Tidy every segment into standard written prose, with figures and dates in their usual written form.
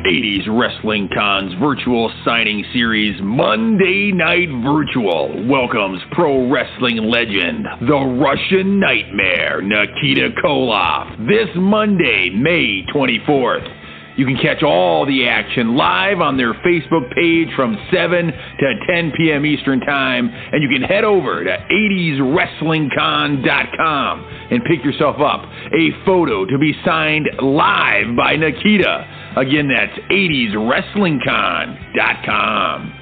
80's Wrestling Con's virtual signing series, Monday Night Virtual, welcomes pro wrestling legend, the Russian Nightmare, Nikita Koloff, this Monday, May 24th. You can catch all the action live on their Facebook page from 7 to 10 p.m. Eastern Time, and you can head over to 80'swrestlingcon.com and pick yourself up a photo to be signed live by Nikita. Again, that's 80'swrestlingcon.com.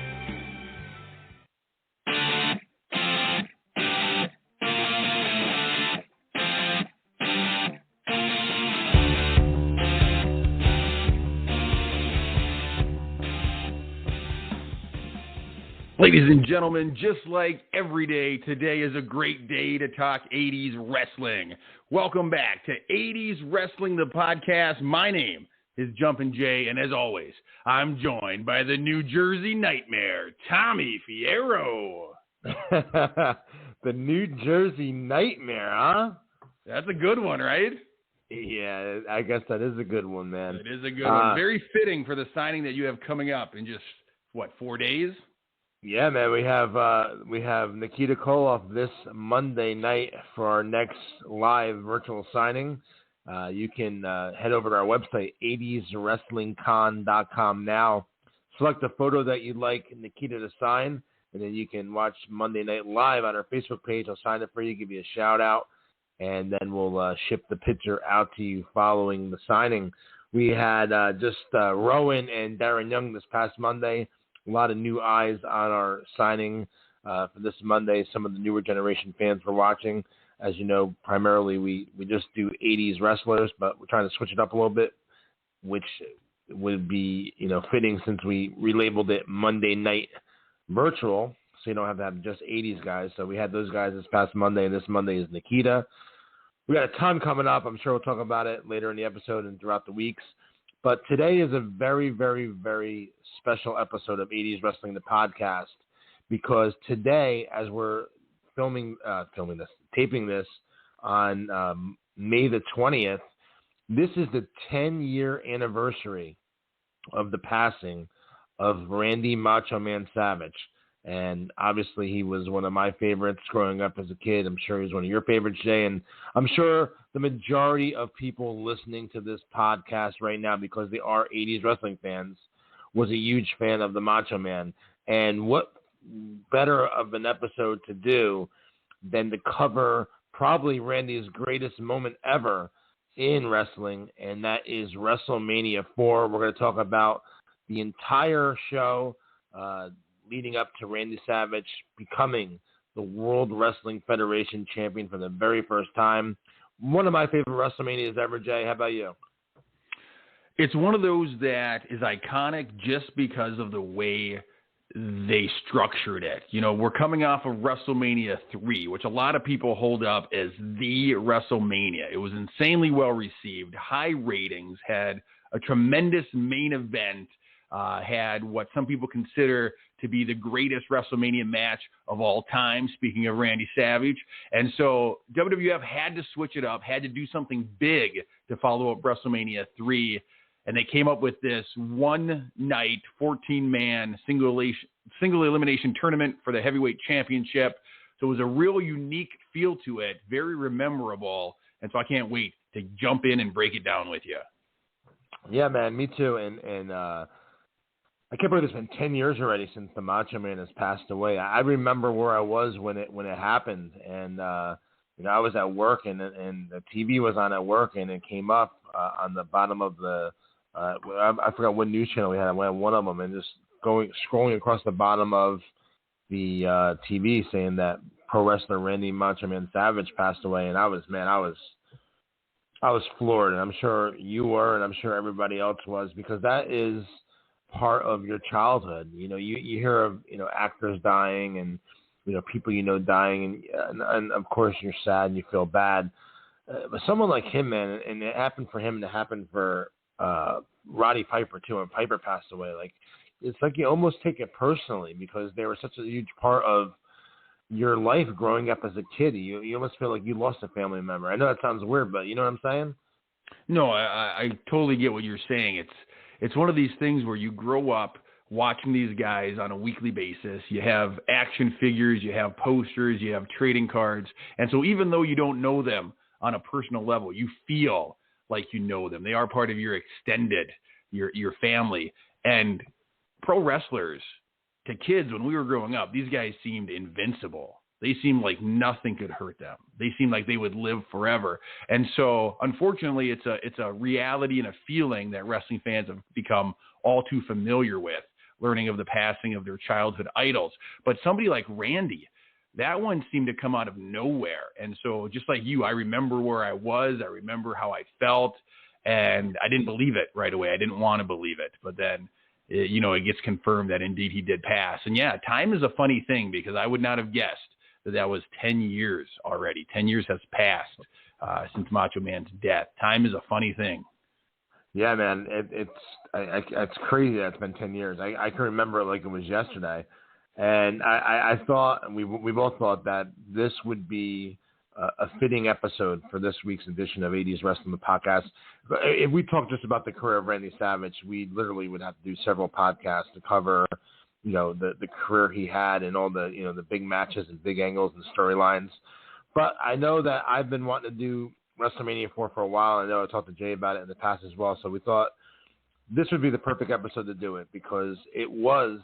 Ladies and gentlemen, just like every day, today is a great day to talk 80's wrestling. Welcome back to 80's Wrestling, the podcast. My name is Jumpin' Jay, and as always, I'm joined by the New Jersey Nightmare, Tommy Fierro. The New Jersey Nightmare, huh? That's a good one, right? Yeah, I guess that is a good one, man. It is a good one. Very fitting for the signing that you have coming up in just, 4 days? Yeah, man, we have Nikita Koloff this Monday night for our next live virtual signing. You can head over to our website, 80'swrestlingcon.com now. Select the photo that you'd like Nikita to sign, and then you can watch Monday Night Live on our Facebook page. I'll sign it for you, give you a shout-out, and then we'll ship the picture out to you following the signing. We had Rowan and Darren Young this past Monday. A lot of new eyes on our signing for this Monday. Some of the newer generation fans were watching. As you know, primarily we just do 80's wrestlers, but we're trying to switch it up a little bit, which would be, fitting since we relabeled it Monday Night Virtual, so you don't have to have just 80's guys. So we had those guys this past Monday, and this Monday is Nikita. We got a ton coming up. I'm sure we'll talk about it later in the episode and throughout the weeks. But today is a very, very, very special episode of 80's Wrestling, the podcast, because today, as we're taping this on May the 20th, this is the 10-year anniversary of the passing of Randy Macho Man Savage. And obviously, he was one of my favorites growing up as a kid. I'm sure he was one of your favorites, Jay. And I'm sure the majority of people listening to this podcast right now, because they are 80's wrestling fans, was a huge fan of the Macho Man. And what better of an episode to do than to cover probably Randy's greatest moment ever in wrestling, and that is WrestleMania 4. We're going to talk about the entire show, leading up to Randy Savage becoming the World Wrestling Federation champion for the very first time. One of my favorite WrestleManias ever, Jay. How about you? It's one of those that is iconic just because of the way they structured it. We're coming off of WrestleMania 3, which a lot of people hold up as the WrestleMania. It was insanely well received, high ratings, had a tremendous main event, had what some people consider to be the greatest WrestleMania match of all time, speaking of Randy Savage. And so WWF had to switch it up, had to do something big to follow up WrestleMania 3. And they came up with this one-night, 14-man single-elimination tournament for the Heavyweight Championship. So it was a real unique feel to it, very memorable. And so I can't wait to jump in and break it down with you. Yeah, man, me too. And I can't believe it's been 10 years already since the Macho Man has passed away. I remember where I was when it happened, and I was at work, and the TV was on at work, and it came up on the bottom of the I forgot what news channel we had. I went on one of them and just scrolling across the bottom of the TV saying that pro wrestler Randy Macho Man Savage passed away, and I was floored, and I'm sure you were, and I'm sure everybody else was, because that is part of your childhood. You hear of actors dying and people dying, and of course you're sad and you feel bad. But someone like him, man, and it happened for him, and it happened for Roddy Piper too. When Piper passed away, it's like you almost take it personally because they were such a huge part of your life growing up as a kid. You almost feel like you lost a family member. I know that sounds weird, but you know what I'm saying? No, I totally get what you're saying. it's one of these things where you grow up watching these guys on a weekly basis. You have action figures, you have posters, you have trading cards. And so even though you don't know them on a personal level, you feel like you know them. They are part of your extended, your family. And pro wrestlers, to kids when we were growing up, these guys seemed invincible. They seemed like nothing could hurt them. They seemed like they would live forever. And so, unfortunately, it's a reality and a feeling that wrestling fans have become all too familiar with, learning of the passing of their childhood idols. But somebody like Randy, that one seemed to come out of nowhere. And so, just like you, I remember where I was. I remember how I felt. And I didn't believe it right away. I didn't want to believe it. But then, it gets confirmed that indeed he did pass. And yeah, time is a funny thing, because I would not have guessed that was 10 years already. 10 years has passed since Macho Man's death. Time is a funny thing. Yeah, man, it's crazy that it's been 10 years. I can remember it like it was yesterday. And I thought, and we both thought that this would be a fitting episode for this week's edition of 80's Wrestling, the podcast. If we talk just about the career of Randy Savage, we literally would have to do several podcasts to cover the career he had and all the, the big matches and big angles and storylines. But I know that I've been wanting to do WrestleMania 4 for a while. I know I talked to Jay about it in the past as well. So we thought this would be the perfect episode to do it, because it was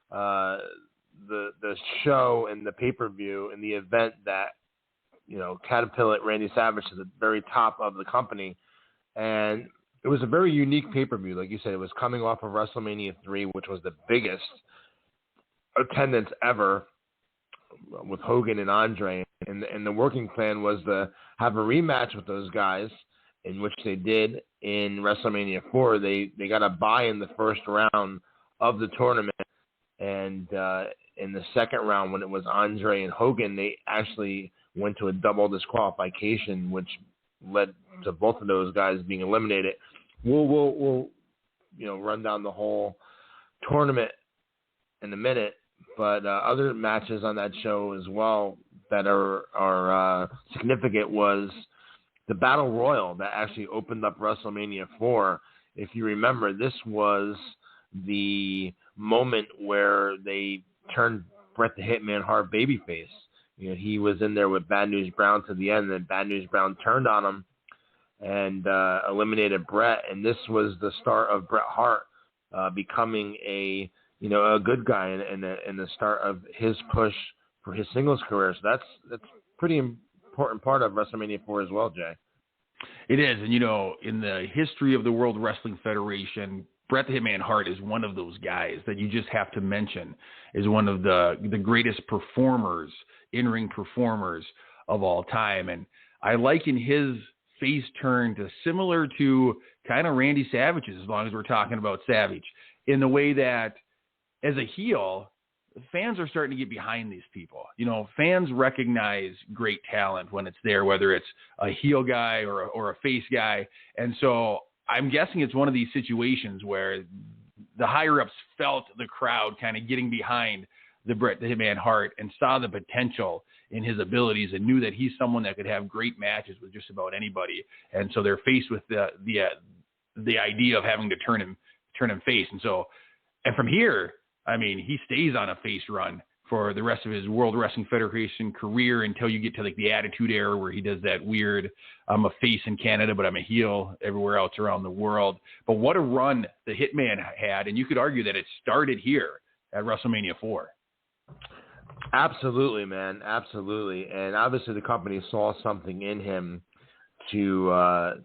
the show and the pay-per-view and the event that, catapulted Randy Savage to the very top of the company. And it was a very unique pay-per-view. Like you said, it was coming off of WrestleMania 3, which was the biggest attendance ever with Hogan and Andre. And the working plan was to have a rematch with those guys, in which they did in WrestleMania 4. They got a bye in the first round of the tournament. And in the second round, when it was Andre and Hogan, they actually went to a double disqualification, which led to both of those guys being eliminated. We'll run down the whole tournament in a minute, but other matches on that show as well that are significant was the Battle Royal that actually opened up WrestleMania 4. If you remember, this was the moment where they turned Bret the Hitman Hart babyface. He was in there with Bad News Brown to the end, and then Bad News Brown turned on him and eliminated Bret. And this was the start of Bret Hart becoming a good guy and the start of his push for his singles career. So that's pretty important part of WrestleMania 4 as well, Jay. It is. And, in the history of the World Wrestling Federation, Bret the Hitman Hart is one of those guys that you just have to mention is one of the greatest performers, in-ring performers of all time. And I liken his face turn to similar to kind of Randy Savage's, as long as we're talking about Savage, in the way that as a heel, fans are starting to get behind these people. Fans recognize great talent when it's there, whether it's a heel guy or a face guy. And so I'm guessing it's one of these situations where the higher-ups felt the crowd kind of getting behind the Bret the Hitman Hart and saw the potential in his abilities and knew that he's someone that could have great matches with just about anybody. And so they're faced with the idea of having to turn him face. And from here, I mean, he stays on a face run for the rest of his World Wrestling Federation career until you get to like the Attitude Era, where he does that weird, I'm a face in Canada, but I'm a heel everywhere else around the world. But what a run the Hitman had. And you could argue that it started here at WrestleMania 4. Absolutely, man. Absolutely. And obviously the company saw something in him to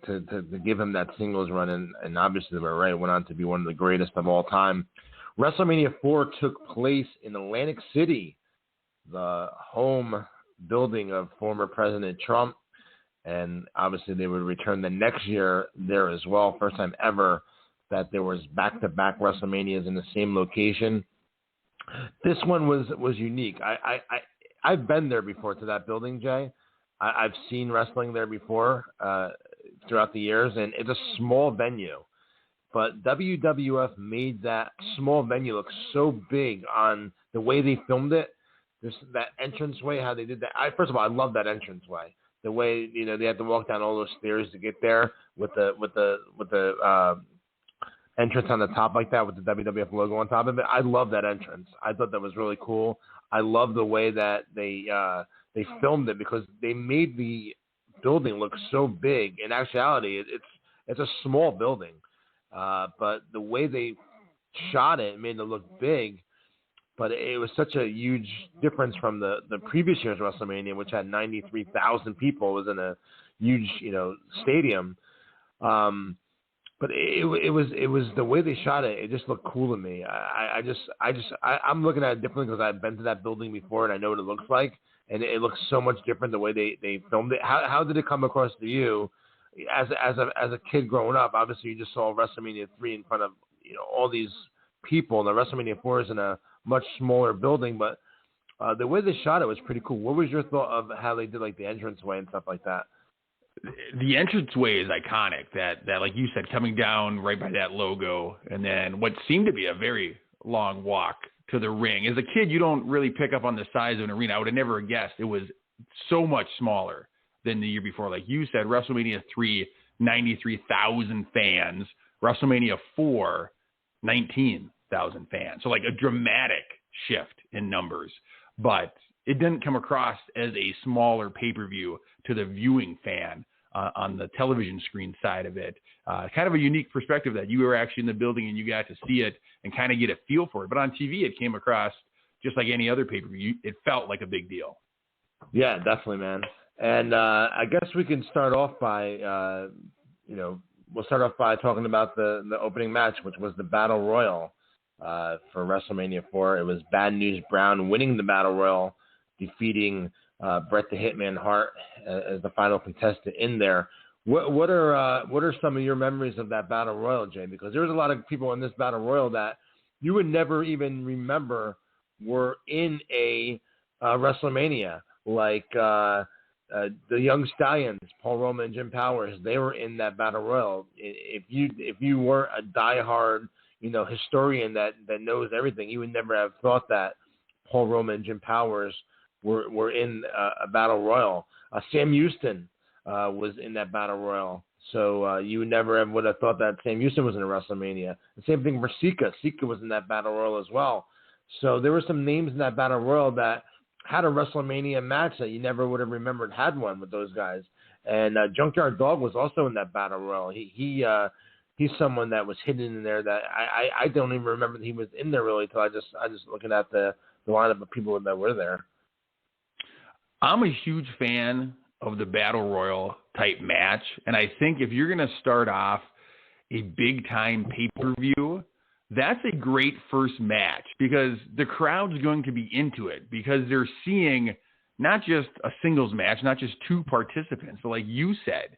give him that singles run. And obviously they were right. Went on to be one of the greatest of all time. WrestleMania 4 took place in Atlantic City, the home building of former President Trump. And obviously they would return the next year there as well. First time ever that there was back-to-back WrestleManias in the same location. This one was unique. I've been there before to that building, Jay. I've seen wrestling there before throughout the years, and it's a small venue. But WWF made that small venue look so big on the way they filmed it. Just that entranceway, how they did that. First of all, I love that entranceway. The way they had to walk down all those stairs to get there with the entrance on the top like that with the WWF logo on top of it. I love that entrance. I thought that was really cool. I love the way that they filmed it, because they made the building look so big. In actuality, it's a small building, but the way they shot it made it look big. But it was such a huge difference from the previous year's WrestleMania, which had 93,000 people. It was in a huge, stadium. But it was the way they shot it. It just looked cool to me. I'm looking at it differently because I've been to that building before and I know what it looks like, and it looks so much different the way they filmed it. How did it come across to you as a kid growing up? Obviously, you just saw WrestleMania 3 in front of all these people, and the WrestleMania 4 is in a much smaller building, but the way they shot it was pretty cool. What was your thought of how they did like the entranceway and stuff like that? The entranceway is iconic. That like you said, coming down right by that logo, and then what seemed to be a very long walk to the ring. As a kid, you don't really pick up on the size of an arena. I would have never guessed it was so much smaller than the year before. Like you said, WrestleMania 3, 93,000 fans. WrestleMania 4, 19,000 fans. So like a dramatic shift in numbers, but it didn't come across as a smaller pay-per-view to the viewing fan on the television screen side of it. Kind of a unique perspective that you were actually in the building and you got to see it and kind of get a feel for it. But on TV, it came across just like any other pay-per-view. It felt like a big deal. Yeah, definitely, man. And I guess we can start off by, we'll start off by talking about the opening match, which was the Battle Royal for WrestleMania 4. It was Bad News Brown winning the Battle Royal, defeating Bret the Hitman Hart as the final contestant in there. What are some of your memories of that Battle Royal, Jay? Because there was a lot of people in this Battle Royal that you would never even remember were in a WrestleMania, like the Young Stallions, Paul Roma and Jim Powers. They were in that Battle Royal. If you weren't a diehard historian that knows everything, you would never have thought that Paul Roma and Jim Powers were in a Battle Royal. Sam Houston was in that Battle Royal. So you never would have thought that Sam Houston was in a WrestleMania. The same thing for Sika. Sika was in that Battle Royal as well. So there were some names in that Battle Royal that had a WrestleMania match that you never would have remembered had one with those guys. And Junkyard Dog was also in that Battle Royal. He's someone that was hidden in there that I don't even remember that he was in there really until I just looking at the lineup of people that were there. I'm a huge fan of the Battle Royal type match, and I think if you're going to start off a big time pay-per-view, that's a great first match because the crowd's going to be into it because they're seeing not just a singles match, not just two participants, but like you said,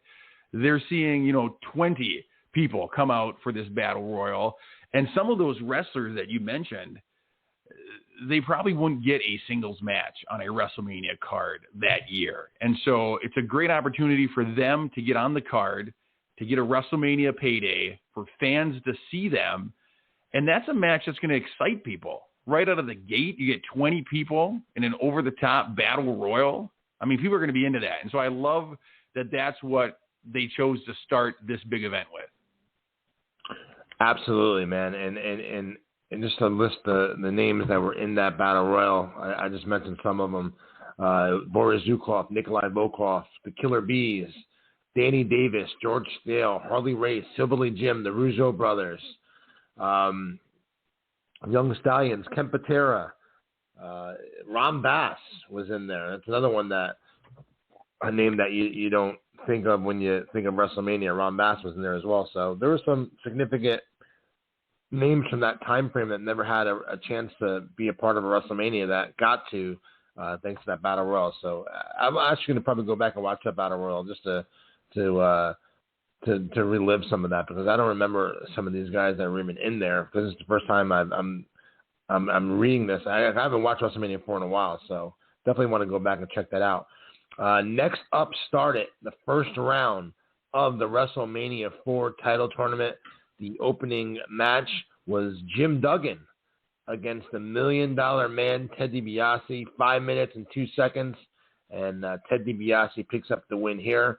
they're seeing 20 people come out for this Battle Royal, and some of those wrestlers that you mentioned, they probably wouldn't get a singles match on a WrestleMania card that year. And so it's a great opportunity for them to get on the card, to get a WrestleMania payday, for fans to see them. And that's a match that's going to excite people. Right out of the gate, you get 20 people in an over-the-top Battle Royal. I mean, people are going to be into that. And so I love that that's what they chose to start this big event with. Absolutely, man. And just to list the names that were in that Battle Royal, I just mentioned some of them. Boris Zukov, Nikolai Volkov, the Killer Bees, Danny Davis, George Steele, Harley Race, Silverly Jim, the Rougeau brothers, Young Stallions, Ken Patera, Ron Bass was in there. That's another one a name that you don't think of when you think of WrestleMania. Ron Bass was in there as well. So there were some significant names from that time frame that never had a chance to be a part of a WrestleMania that got to, thanks to that Battle Royal. So I'm actually going to probably go back and watch that Battle Royal just to relive some of that because I don't remember some of these guys that were even in there because it's the first time I'm reading this. I haven't watched WrestleMania 4 in a while, so definitely want to go back and check that out. Next up started the first round of the WrestleMania 4 title tournament. The opening match was Jim Duggan against the $1 Million Man, Ted Dibiase, 5 minutes and 2 seconds. And Ted Dibiase picks up the win here.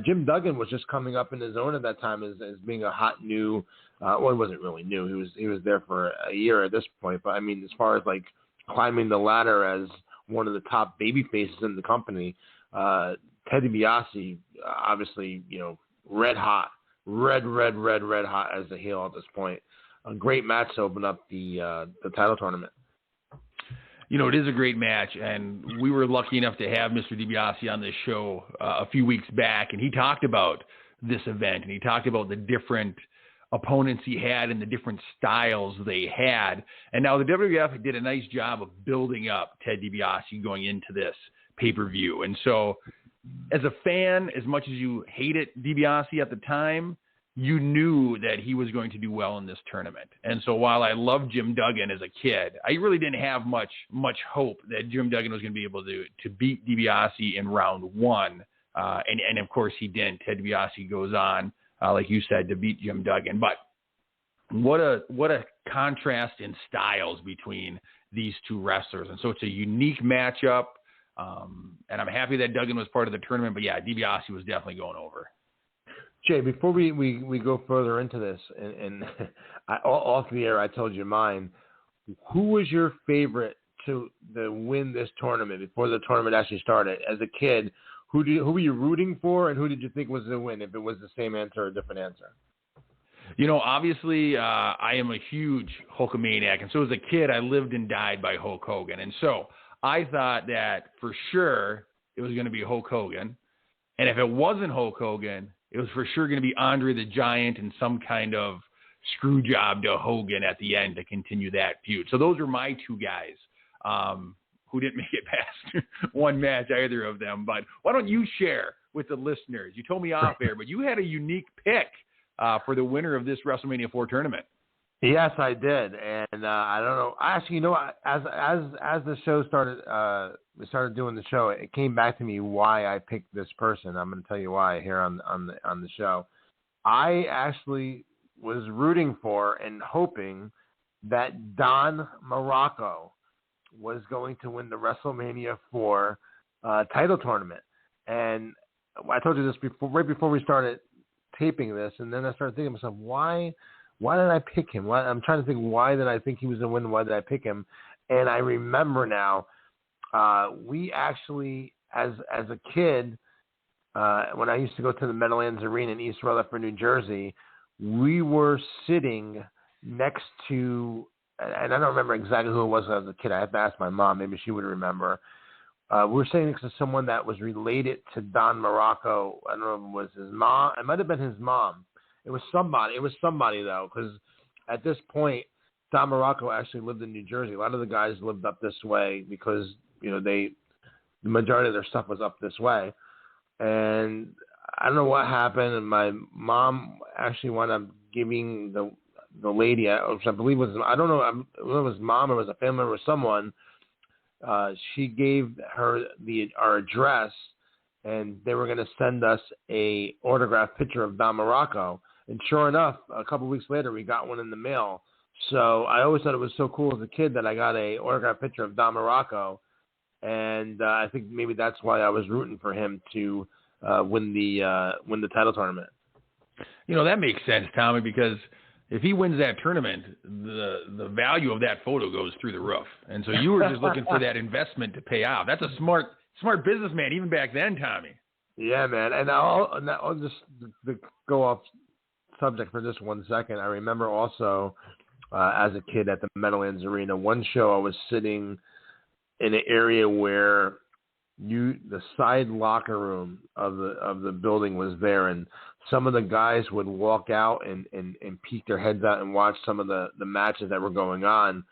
Jim Duggan was just coming up in his own at that time as being a hot new. Well, he wasn't really new. He was there for a year at this point. But I mean, as far as like climbing the ladder as one of the top baby faces in the company, Ted DiBiase, obviously, red hot, red hot as the heel at this point. A great match to open up the title tournament. It is a great match, and we were lucky enough to have Mr. DiBiase on this show a few weeks back, and he talked about this event, and he talked about the different opponents he had and the different styles they had. And now the WWF did a nice job of building up Ted DiBiase going into this pay-per-view. And so as a fan, as much as you hated DiBiase at the time, you knew that he was going to do well in this tournament. And so while I loved Jim Duggan as a kid, I really didn't have much hope that Jim Duggan was going to be able to beat DiBiase in round one. And of course he didn't. Ted DiBiase goes on, like you said, to beat Jim Duggan. But what a contrast in styles between these two wrestlers. And so it's a unique matchup. And I'm happy that Duggan was part of the tournament. But yeah, DiBiase was definitely going over. Jay, before we go further into this, and off the air, I told you mine. Who was your favorite to win this tournament before the tournament actually started? As a kid, who were you rooting for, and who did you think was the win? If it was the same answer or a different answer? Obviously, I am a huge Hulkamaniac, and so as a kid, I lived and died by Hulk Hogan, and so I thought that for sure it was going to be Hulk Hogan, and if it wasn't Hulk Hogan, it was for sure going to be Andre the Giant and some kind of screw job to Hogan at the end to continue that feud. So those are my two guys who didn't make it past one match, either of them. But why don't you share with the listeners? You told me off air, but you had a unique pick for the winner of this WrestleMania 4 tournament. Yes, I did, and I don't know. Actually, as the show started, we started doing the show. It came back to me why I picked this person. I'm going to tell you why here on the show. I actually was rooting for and hoping that Don Morocco was going to win the WrestleMania 4 title tournament, and I told you this right before we started taping this, and then I started thinking to myself, why did I pick him? I'm trying to think, why did I think he was going to win? Why did I pick him? And I remember now, we actually, as a kid, when I used to go to the Meadowlands Arena in East Rutherford, New Jersey, we were sitting next to, and I don't remember exactly who it was as a kid. I have to ask my mom. Maybe she would remember. We were sitting next to someone that was related to Don Morocco. I don't know if it was his mom. It might have been his mom. It was somebody though, because at this point, Don Morocco actually lived in New Jersey. A lot of the guys lived up this way because the majority of their stuff was up this way. And I don't know what happened, and my mom actually wound up giving the lady, which I believe was, I don't know if it was mom or it was a family member or someone. She gave her our address, and they were going to send us a autographed picture of Don Morocco. And sure enough, a couple of weeks later, we got one in the mail. So I always thought it was so cool as a kid that I got a autographed picture of Don Morocco. And I think maybe that's why I was rooting for him to win the title tournament. That makes sense, Tommy, because if he wins that tournament, the value of that photo goes through the roof. And so you were just looking for that investment to pay off. That's a smart businessman, even back then, Tommy. Yeah, man. And I'll just go off subject for just 1 second. I remember also as a kid at the Meadowlands Arena, one show I was sitting in an area where the side locker room of the building was there, and some of the guys would walk out and peek their heads out and watch some of the matches that were going on,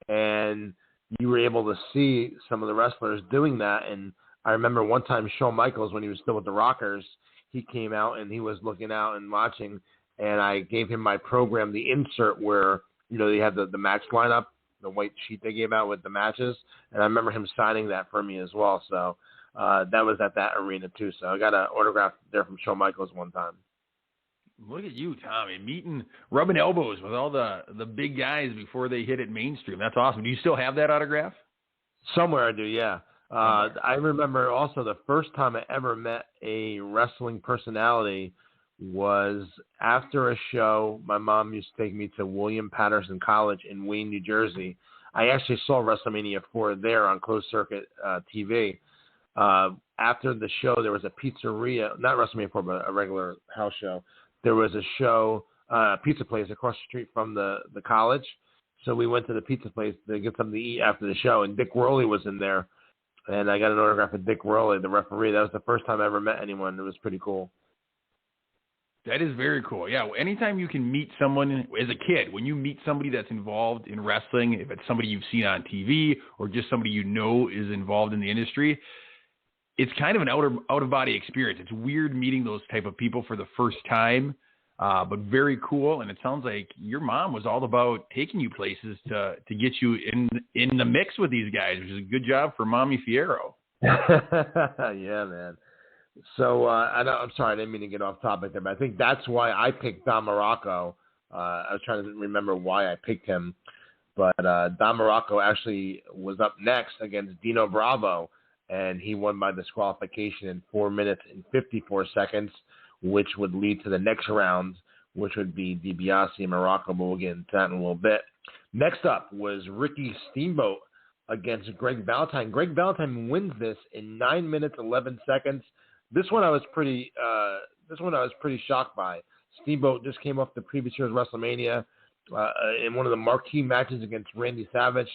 and you were able to see some of the wrestlers doing that. And I remember one time Shawn Michaels, when he was still with the Rockers, he came out and he was looking out and watching, and I gave him my program, the insert where they had the match lineup, the white sheet they gave out with the matches, and I remember him signing that for me as well. So that was at that arena too. So I got an autograph there from Shawn Michaels one time. Look at you, Tommy, rubbing elbows with all the big guys before they hit it mainstream. That's awesome. Do you still have that autograph? Somewhere I do, yeah. I remember also the first time I ever met a wrestling personality was after a show. My mom used to take me to William Patterson College in Wayne, New Jersey. I actually saw WrestleMania 4 there on closed circuit TV. After the show, there was a pizzeria, not WrestleMania 4, but a regular house show. There was a show, pizza place across the street from the college. So we went to the pizza place to get something to eat after the show, and Dick Worley was in there. And I got an autograph of Dick Worley, the referee. That was the first time I ever met anyone. It was pretty cool. That is very cool. Yeah, anytime you can meet someone as a kid, when you meet somebody that's involved in wrestling, if it's somebody you've seen on TV or just somebody you know is involved in the industry, it's kind of an out-of-body experience. It's weird meeting those type of people for the first time, but very cool. And it sounds like your mom was all about taking you places to get you in the mix with these guys, which is a good job for Mommy Fierro. Yeah, man. So I'm sorry, I didn't mean to get off topic there, but I think that's why I picked Don Morocco. I was trying to remember why I picked him, but Don Morocco actually was up next against Dino Bravo, and he won by disqualification in 4 minutes and 54 seconds, which would lead to the next round, which would be Dibiase and Morocco, but we'll get into that in a little bit. Next up was Ricky Steamboat against Greg Valentine. Greg Valentine wins this in 9 minutes 11 seconds. This one I was pretty shocked by. Steamboat just came off the previous year's WrestleMania in one of the marquee matches against Randy Savage.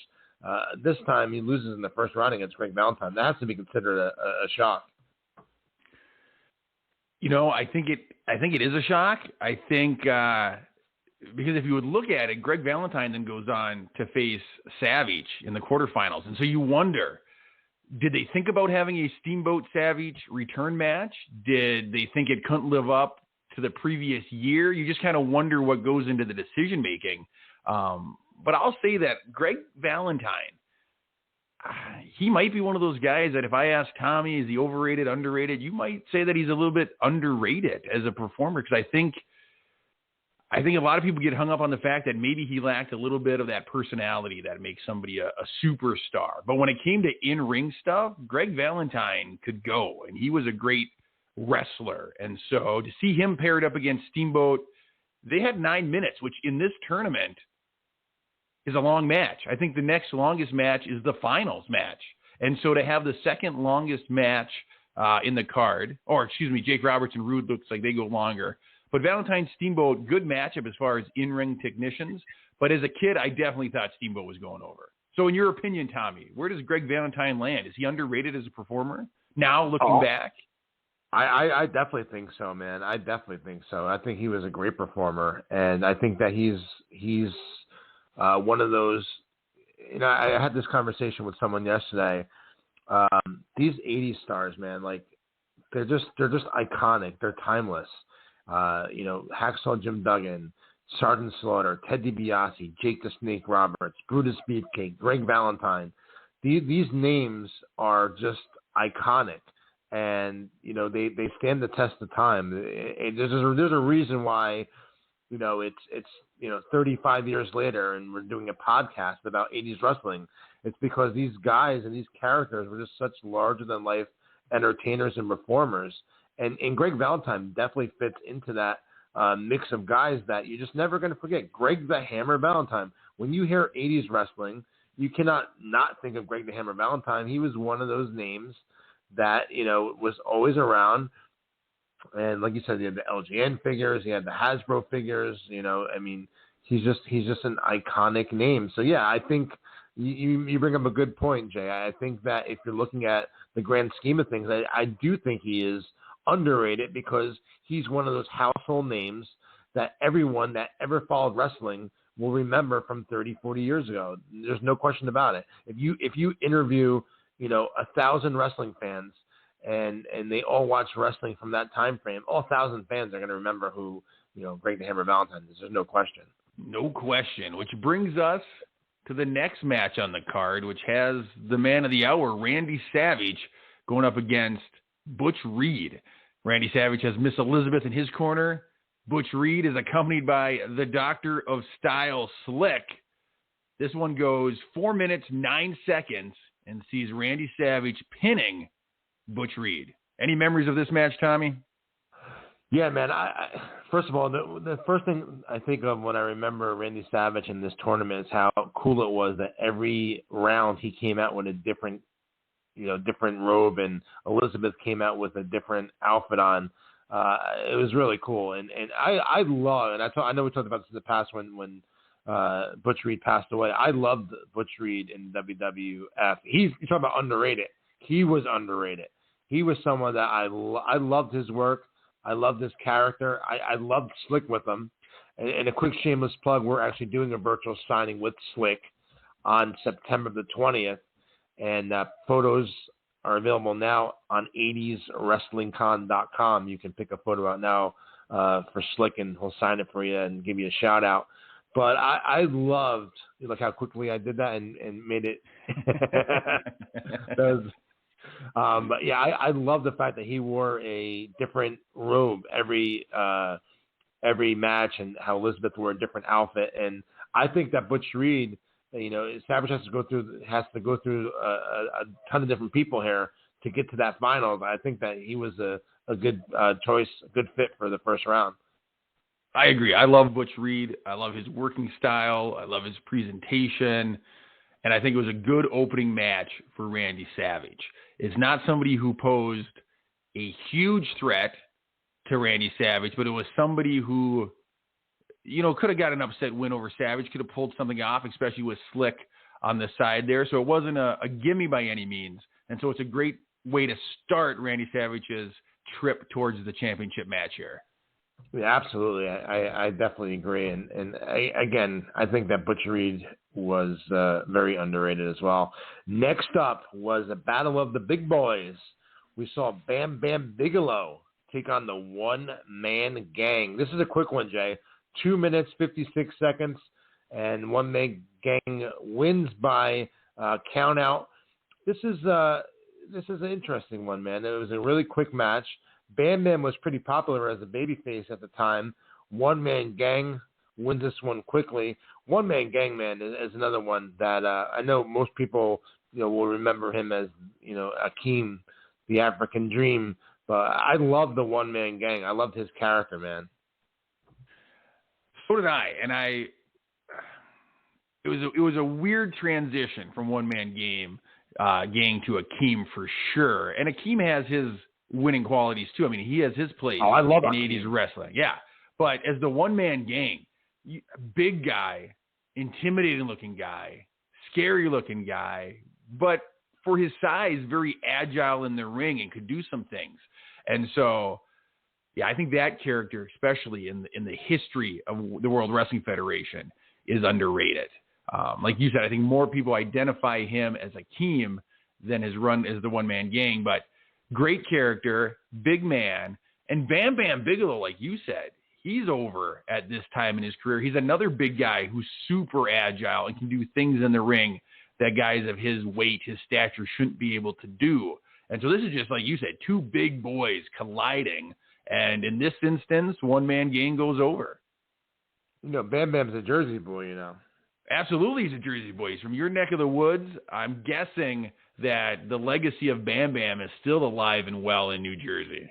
This time he loses in the first round against Greg Valentine. That has to be considered a shock. You know, I think it is a shock. I think because if you would look at it, Greg Valentine then goes on to face Savage in the quarterfinals, and so you wonder, did they think about having a Steamboat Savage return match? Did they think it couldn't live up to the previous year? You just kind of wonder what goes into the decision making. But I'll say that Greg Valentine, he might be one of those guys that if I ask Tommy, is he overrated, underrated? You might say that he's a little bit underrated as a performer, because I think a lot of people get hung up on the fact that maybe he lacked a little bit of that personality that makes somebody a superstar. But when it came to in-ring stuff, Greg Valentine could go, and he was a great wrestler. And so to see him paired up against Steamboat, they had 9 minutes, which in this tournament is a long match. I think the next longest match is the finals match. And so to have the second longest match in the card, or excuse me, Jake Roberts and Rude looks like they go longer. But Valentine Steamboat, good matchup as far as in-ring technicians. But as a kid, I definitely thought Steamboat was going over. So in your opinion, Tommy, where does Greg Valentine land? Is he underrated as a performer now looking back? I definitely think so, man. I definitely think so. I think he was a great performer. And I think that he's one of those, you know, I had this conversation with someone yesterday. These 80s stars, man, like they're just iconic. They're timeless. You know, Hacksaw Jim Duggan, Sergeant Slaughter, Ted DiBiase, Jake the Snake Roberts, Brutus Beefcake, Greg Valentine. These names are just iconic, and you know they stand the test of time. There's a reason why, you know, it's 35 years later, and we're doing a podcast about 80s wrestling. It's because these guys and these characters were just such larger than life entertainers and performers. And Greg Valentine definitely fits into that mix of guys that you're just never going to forget. Greg the Hammer Valentine. When you hear 80s wrestling, you cannot not think of Greg the Hammer Valentine. He was one of those names that, you know, was always around. And like you said, he had the LJN figures, he had the Hasbro figures. You know, I mean, he's just an iconic name. So yeah, I think you bring up a good point, Jay. I think that if you're looking at the grand scheme of things, I do think he is underrated because he's one of those household names that everyone that ever followed wrestling will remember from 30, 40 years ago. There's no question about it. If you interview, you know, 1,000 wrestling fans and they all watch wrestling from that time frame, all 1,000 fans are going to remember who, you know, Greg the Hammer Valentine is. There's no question. No question. Which brings us to the next match on the card, which has the man of the hour, Randy Savage, going up against Butch Reed. Randy Savage has Miss Elizabeth in his corner. Butch Reed is accompanied by the Doctor of Style, Slick. This one goes 4 minutes, 9 seconds and sees Randy Savage pinning Butch Reed. Any memories of this match, Tommy? Yeah, man. First of all, the first thing I think of when I remember Randy Savage in this tournament is how cool it was that every round he came out with a different robe, and Elizabeth came out with a different outfit on. It was really cool, and I love, and I know we talked about this in the past when Butch Reed passed away. I loved Butch Reed in WWF. You're talking about underrated. He was underrated. He was someone that I loved his work. I loved his character. I loved Slick with him. And a quick shameless plug, we're actually doing a virtual signing with Slick on September the 20th. And photos are available now on 80'swrestlingcon.com. You can pick a photo out now for Slick, and he'll sign it for you and give you a shout out. But I loved, look how quickly I did that and made it. But yeah, I love the fact that he wore a different robe every match, and how Elizabeth wore a different outfit. And I think that Butch Reed, Savage has to go through a ton of different people here to get to that final. I think that he was a good choice, a good fit for the first round. I agree. I love Butch Reed. I love his working style. I love his presentation. And I think it was a good opening match for Randy Savage. It's not somebody who posed a huge threat to Randy Savage, but it was somebody who, could have got an upset win over Savage, could have pulled something off, especially with Slick on the side there. So it wasn't a gimme by any means. And so it's a great way to start Randy Savage's trip towards the championship match here. Yeah, absolutely. I definitely agree. And I think that Butch Reed was very underrated as well. Next up was a battle of the big boys. We saw Bam Bam Bigelow take on the one-man gang. This is a quick one, Jay. 2 minutes, 56 seconds, and one-man gang wins by count out. This is an interesting one, man. It was a really quick match. Bam Bam was pretty popular as a babyface at the time. One-man gang wins this one quickly. One-man gang, man, is another one that I know most people, will remember him as, Akeem, the African Dream. But I love the one-man gang. I loved his character, man. So did I, and it was a weird transition from one-man gang to Akeem for sure. And Akeem has his winning qualities too. I mean, he has his place I love in Akeem. 80s wrestling. Yeah. But as the one-man gang, big guy, intimidating looking guy, scary looking guy, but for his size, very agile in the ring and could do some things. And so, yeah, I think that character, especially in the history of the World Wrestling Federation, is underrated. Like you said, I think more people identify him as Akeem than his run as the one-man gang, but great character, big man, and Bam Bam Bigelow, like you said, he's over at this time in his career. He's another big guy who's super agile and can do things in the ring that guys of his weight, his stature shouldn't be able to do. And so this is just, like you said, two big boys colliding. And in this instance, one-man gang goes over. Bam Bam's a Jersey boy, Absolutely, he's a Jersey boy. He's from your neck of the woods. I'm guessing that the legacy of Bam Bam is still alive and well in New Jersey.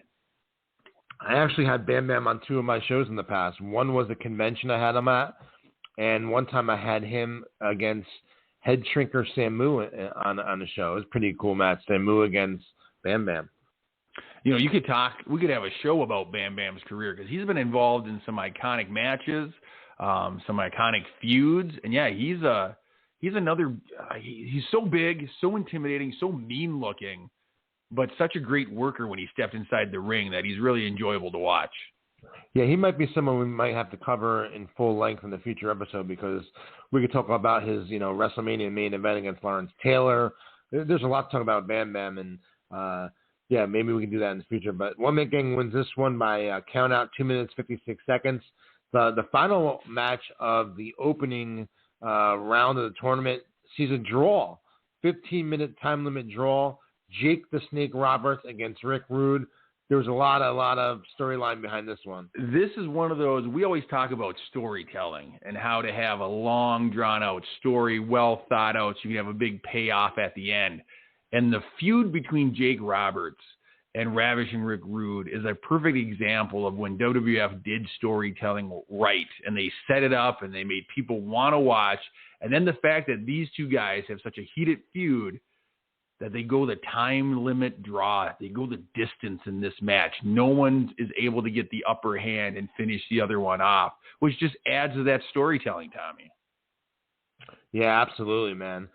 I actually had Bam Bam on two of my shows in the past. One was a convention I had him at, and one time I had him against Head Shrinker Samu on the show. It was a pretty cool match. Samu against Bam Bam. We could have a show about Bam Bam's career because he's been involved in some iconic matches, some iconic feuds, and yeah, he's so big, so intimidating, so mean looking, but such a great worker when he stepped inside the ring that he's really enjoyable to watch. Yeah, he might be someone we might have to cover in full length in the future episode because we could talk about his, WrestleMania main event against Lawrence Taylor. There's a lot to talk about Bam Bam, and yeah, maybe we can do that in the future. But one-man gang wins this one by count out, 2 minutes, 56 seconds. The final match of the opening round of the tournament sees a draw, 15-minute time limit draw. Jake the Snake Roberts against Rick Rude. there was a lot of storyline behind this one. This is one of those, we always talk about storytelling and how to have a long, drawn-out story, well thought out, so you can have a big payoff at the end. And the feud between Jake Roberts and Ravishing Rick Rude is a perfect example of when WWF did storytelling right, and they set it up and they made people want to watch. And then the fact that these two guys have such a heated feud that they go the time limit draw, they go the distance in this match. No one is able to get the upper hand and finish the other one off, which just adds to that storytelling, Tommy. Yeah, absolutely, man.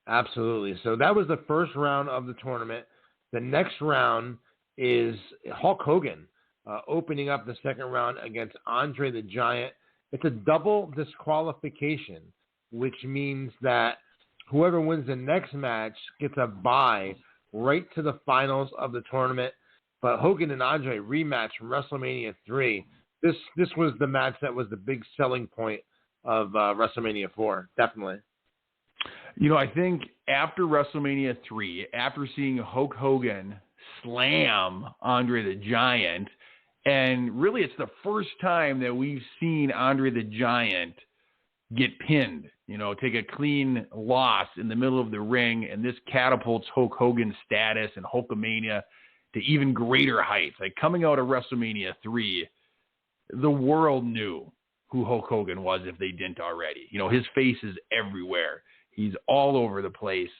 Absolutely. So that was the first round of the tournament. The next round is Hulk Hogan opening up the second round against Andre the Giant. It's a double disqualification, which means that whoever wins the next match gets a bye right to the finals of the tournament. But Hogan and Andre rematch from WrestleMania 3. This was the match that was the big selling point of WrestleMania 4, definitely. You know, I think after WrestleMania 3, after seeing Hulk Hogan slam Andre the Giant, and really it's the first time that we've seen Andre the Giant get pinned, you know, take a clean loss in the middle of the ring, and this catapults Hulk Hogan's status and Hulkamania to even greater heights. Like, coming out of WrestleMania 3, the world knew who Hulk Hogan was if they didn't already. You know, his face is everywhere. He's all over the place.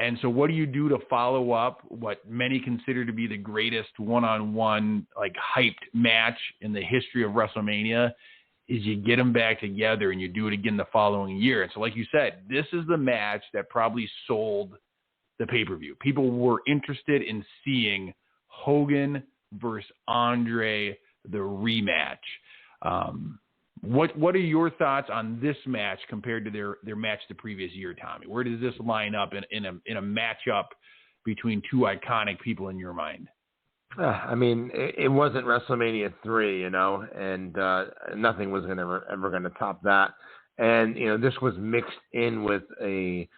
And so what do you do to follow up what many consider to be the greatest one-on-one, like, hyped match in the history of WrestleMania? Is you get them back together and you do it again the following year. And so, like you said, this is the match that probably sold the pay-per-view. People were interested in seeing Hogan versus Andre, the rematch. What are your thoughts on this match compared to their match the previous year, Tommy? Where does this line up in a matchup between two iconic people in your mind? I mean, it wasn't WrestleMania 3, you know, and nothing was ever going to top that. And, you know, this was mixed in with a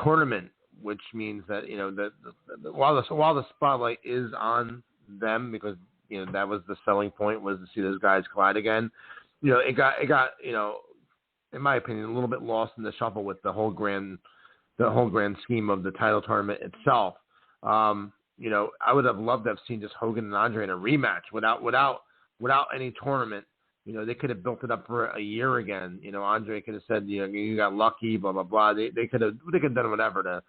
tournament, which means that, you know, while the spotlight is on them, because, you know, that was the selling point, was to see those guys collide again. You know, it got, you know, in my opinion, a little bit lost in the shuffle with the whole grand scheme of the title tournament itself. You know, I would have loved to have seen just Hogan and Andre in a rematch without any tournament. You know, they could have built it up for a year again. You know, Andre could have said, you know, you got lucky, blah blah blah. They could have done whatever to,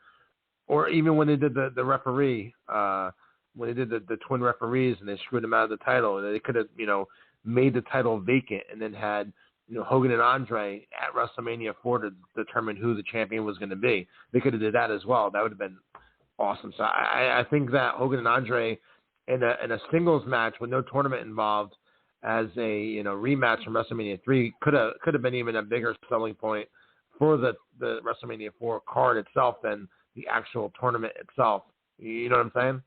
or even when they did the referee, when they did the twin referees and they screwed them out of the title, they could have, you know, made the title vacant and then had, you know, Hogan and Andre at WrestleMania 4 to determine who the champion was going to be. They could have did that as well. That would have been awesome. So I think that Hogan and Andre in a singles match with no tournament involved as a, you know, rematch from WrestleMania 3 could have been even a bigger selling point for the WrestleMania 4 card itself than the actual tournament itself. You know what I'm saying?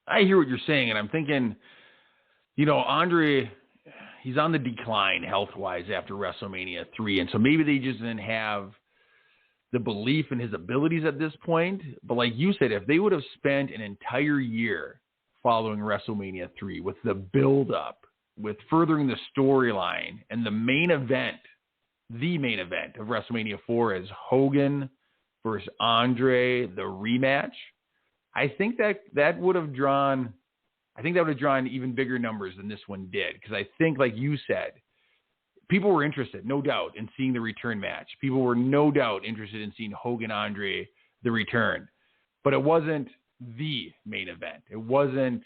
I hear what you're saying, and I'm thinking, you know, Andre, he's on the decline health-wise after WrestleMania 3, and so maybe they just didn't have the belief in his abilities at this point. But like you said, if they would have spent an entire year following WrestleMania 3 with the build-up, with furthering the storyline, and the main event of WrestleMania 4 is Hogan versus Andre, the rematch, I think that would have drawn even bigger numbers than this one did. Because I think, like you said, people were interested, no doubt, in seeing the return match. People were no doubt interested in seeing Hogan Andre, the return. But it wasn't the main event. It wasn't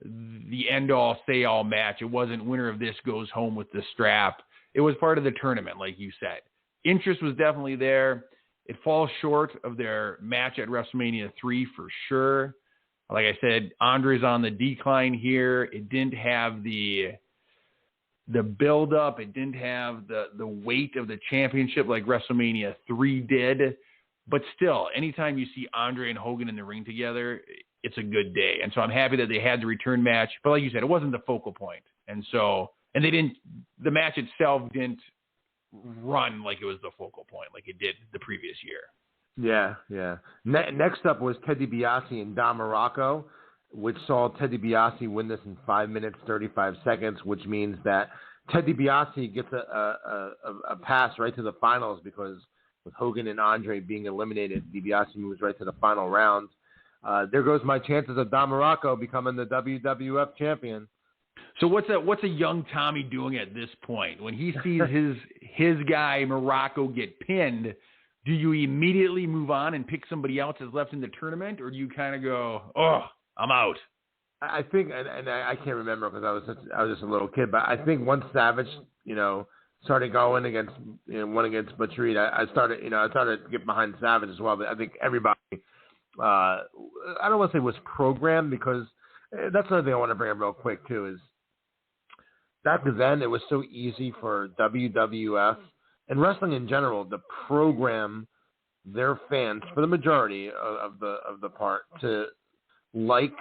the end-all, say-all match. It wasn't winner of this goes home with the strap. It was part of the tournament, like you said. Interest was definitely there. It falls short of their match at WrestleMania 3 for sure. Like I said, Andre's on the decline here. It didn't have the build-up. It didn't have the weight of the championship like WrestleMania 3 did. But still, anytime you see Andre and Hogan in the ring together, it's a good day. And so I'm happy that they had the return match. But like you said, it wasn't the focal point. And the match itself didn't run like it was the focal point like it did the previous year. Yeah. Next up was Ted DiBiase and Don Morocco. which saw Ted DiBiase win this in 5 minutes 35 seconds, which means that Ted DiBiase gets a pass right to the finals because with Hogan and Andre being eliminated, DiBiase moves right to the final round. There goes my chances of Don Morocco becoming the WWF champion. So what's a young Tommy doing at this point when he sees his guy Morocco get pinned? Do you immediately move on and pick somebody else that's left in the tournament, or do you kind of go, "Oh, I'm out"? I think, and I can't remember because I was just a little kid, but I think once Savage, started going against, one against Butch Reed, I started to get behind Savage as well. But I think everybody, I don't want to say was programmed, because that's another thing I want to bring up real quick too is back then it was so easy for WWF and wrestling in general to program their fans, for the majority of the part, to like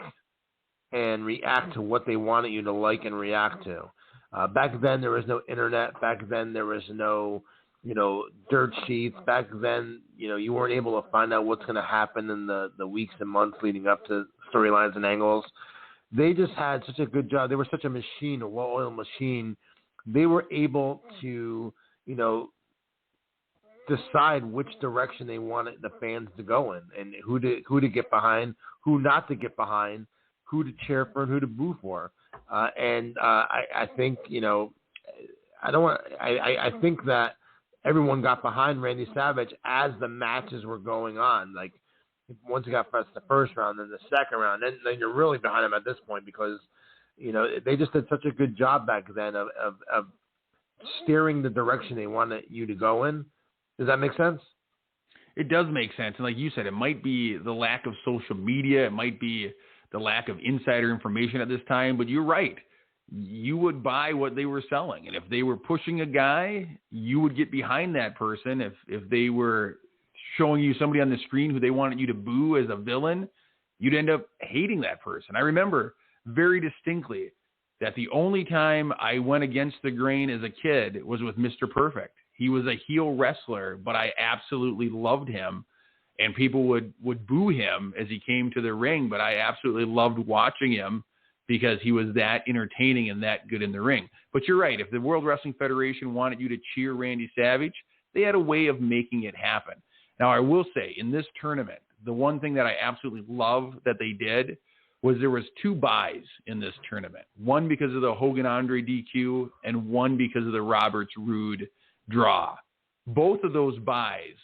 and react to what they wanted you to like and react to. Back then there was no internet. Back then there was no, dirt sheets. Back then, you weren't able to find out what's going to happen in the weeks and months leading up to storylines and angles. They just had such a good job. They were such a machine, a well-oiled machine. They were able to, decide which direction they wanted the fans to go in, and who to get behind, who not to get behind, who to cheer for, and who to boo for. I think, I think that everyone got behind Randy Savage as the matches were going on. Like, once you got past the first round, then the second round, then you're really behind him at this point, because, they just did such a good job back then of steering the direction they wanted you to go in. Does that make sense? It does make sense. And like you said, it might be the lack of social media. It might be the lack of insider information at this time. But you're right. You would buy what they were selling. And if they were pushing a guy, you would get behind that person. If they were showing you somebody on the screen who they wanted you to boo as a villain, you'd end up hating that person. I remember very distinctly that the only time I went against the grain as a kid was with Mr. Perfect. He was a heel wrestler, but I absolutely loved him. And people would boo him as he came to the ring, but I absolutely loved watching him because he was that entertaining and that good in the ring. But you're right. If the World Wrestling Federation wanted you to cheer Randy Savage, they had a way of making it happen. Now, I will say, in this tournament, the one thing that I absolutely love that they did was there was 2 buys in this tournament. One because of the Hogan-Andre DQ, and one because of the Roberts-Roode draw. Both of those buys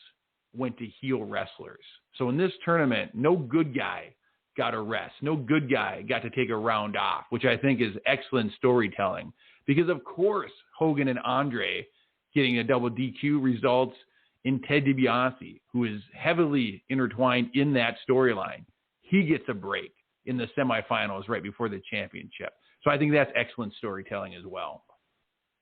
went to heel wrestlers. So in this tournament, no good guy got a rest. No good guy got to take a round off, which I think is excellent storytelling. Because, of course, Hogan and Andre getting a double DQ results in Ted DiBiase, who is heavily intertwined in that storyline. He gets a break in the semifinals right before the championship. So I think that's excellent storytelling as well.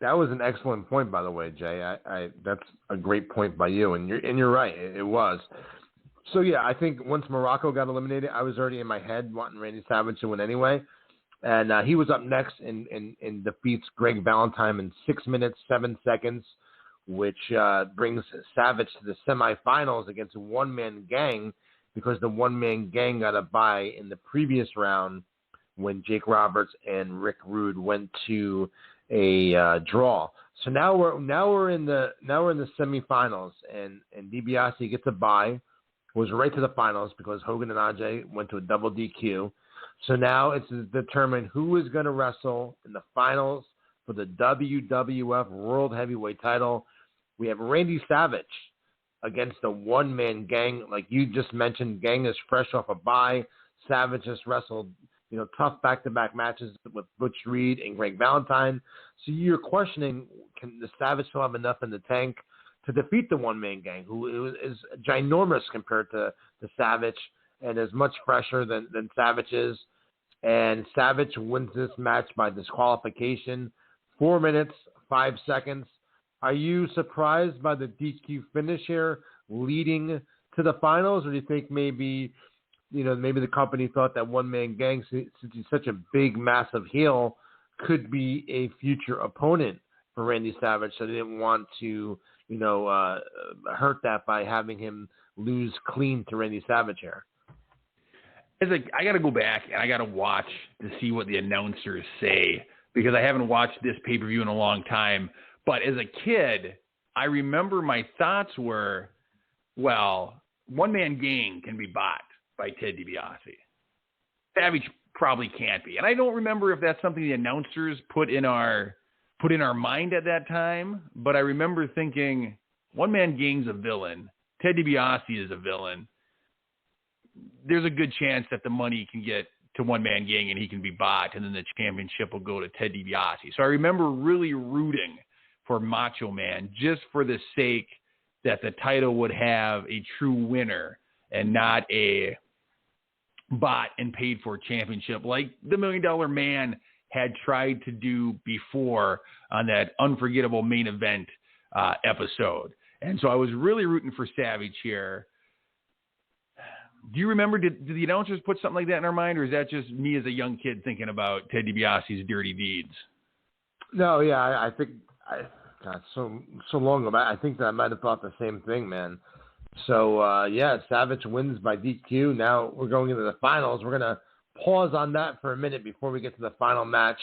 That was an excellent point, by the way, Jay. That's a great point by you, and you're right. It was. So yeah, I think once Morocco got eliminated, I was already in my head wanting Randy Savage to win anyway, and he was up next and defeats Greg Valentine in 6 minutes 7 seconds, which brings Savage to the semifinals against a one-man gang, because the one-man gang got a bye in the previous round when Jake Roberts and Rick Rude went to a draw. So now we're in the semifinals, and DiBiase gets a bye, was right to the finals because Hogan and Andre went to a double DQ. So now it's determined who is going to wrestle in the finals for the WWF World Heavyweight title. We have Randy Savage against the one-man gang. Like you just mentioned, gang is fresh off a bye. Savage just wrestled, tough back-to-back matches with Butch Reed and Greg Valentine. So you're questioning, can the Savage still have enough in the tank to defeat the one-man gang, who is ginormous compared to Savage and is much fresher than Savage is. And Savage wins this match by disqualification, 4 minutes, 5 seconds. Are you surprised by the DQ finish here leading to the finals, or do you think maybe the company thought that one-man gang, since he's such a big, massive heel, could be a future opponent for Randy Savage, so they didn't want to, hurt that by having him lose clean to Randy Savage here? I got to go back and I got to watch to see what the announcers say because I haven't watched this pay-per-view in a long time. But as a kid, I remember my thoughts were, well, one-man gang can be bought by Ted DiBiase. Savage probably can't be. And I don't remember if that's something the announcers put in our mind at that time, but I remember thinking, one-man gang's a villain. Ted DiBiase is a villain. There's a good chance that the money can get to one-man gang and he can be bought, and then the championship will go to Ted DiBiase. So I remember really rooting for Macho Man just for the sake that the title would have a true winner and not a bought and paid for championship like the $1 Million Man had tried to do before on that unforgettable main event episode. And so I was really rooting for Savage here. Do you remember, did the announcers put something like that in our mind, or is that just me as a young kid thinking about Ted DiBiase's dirty deeds? No, yeah, I think, God, so long ago, I think that I might have thought the same thing, man. So, yeah, Savage wins by DQ. Now we're going into the finals. We're going to pause on that for a minute before we get to the final match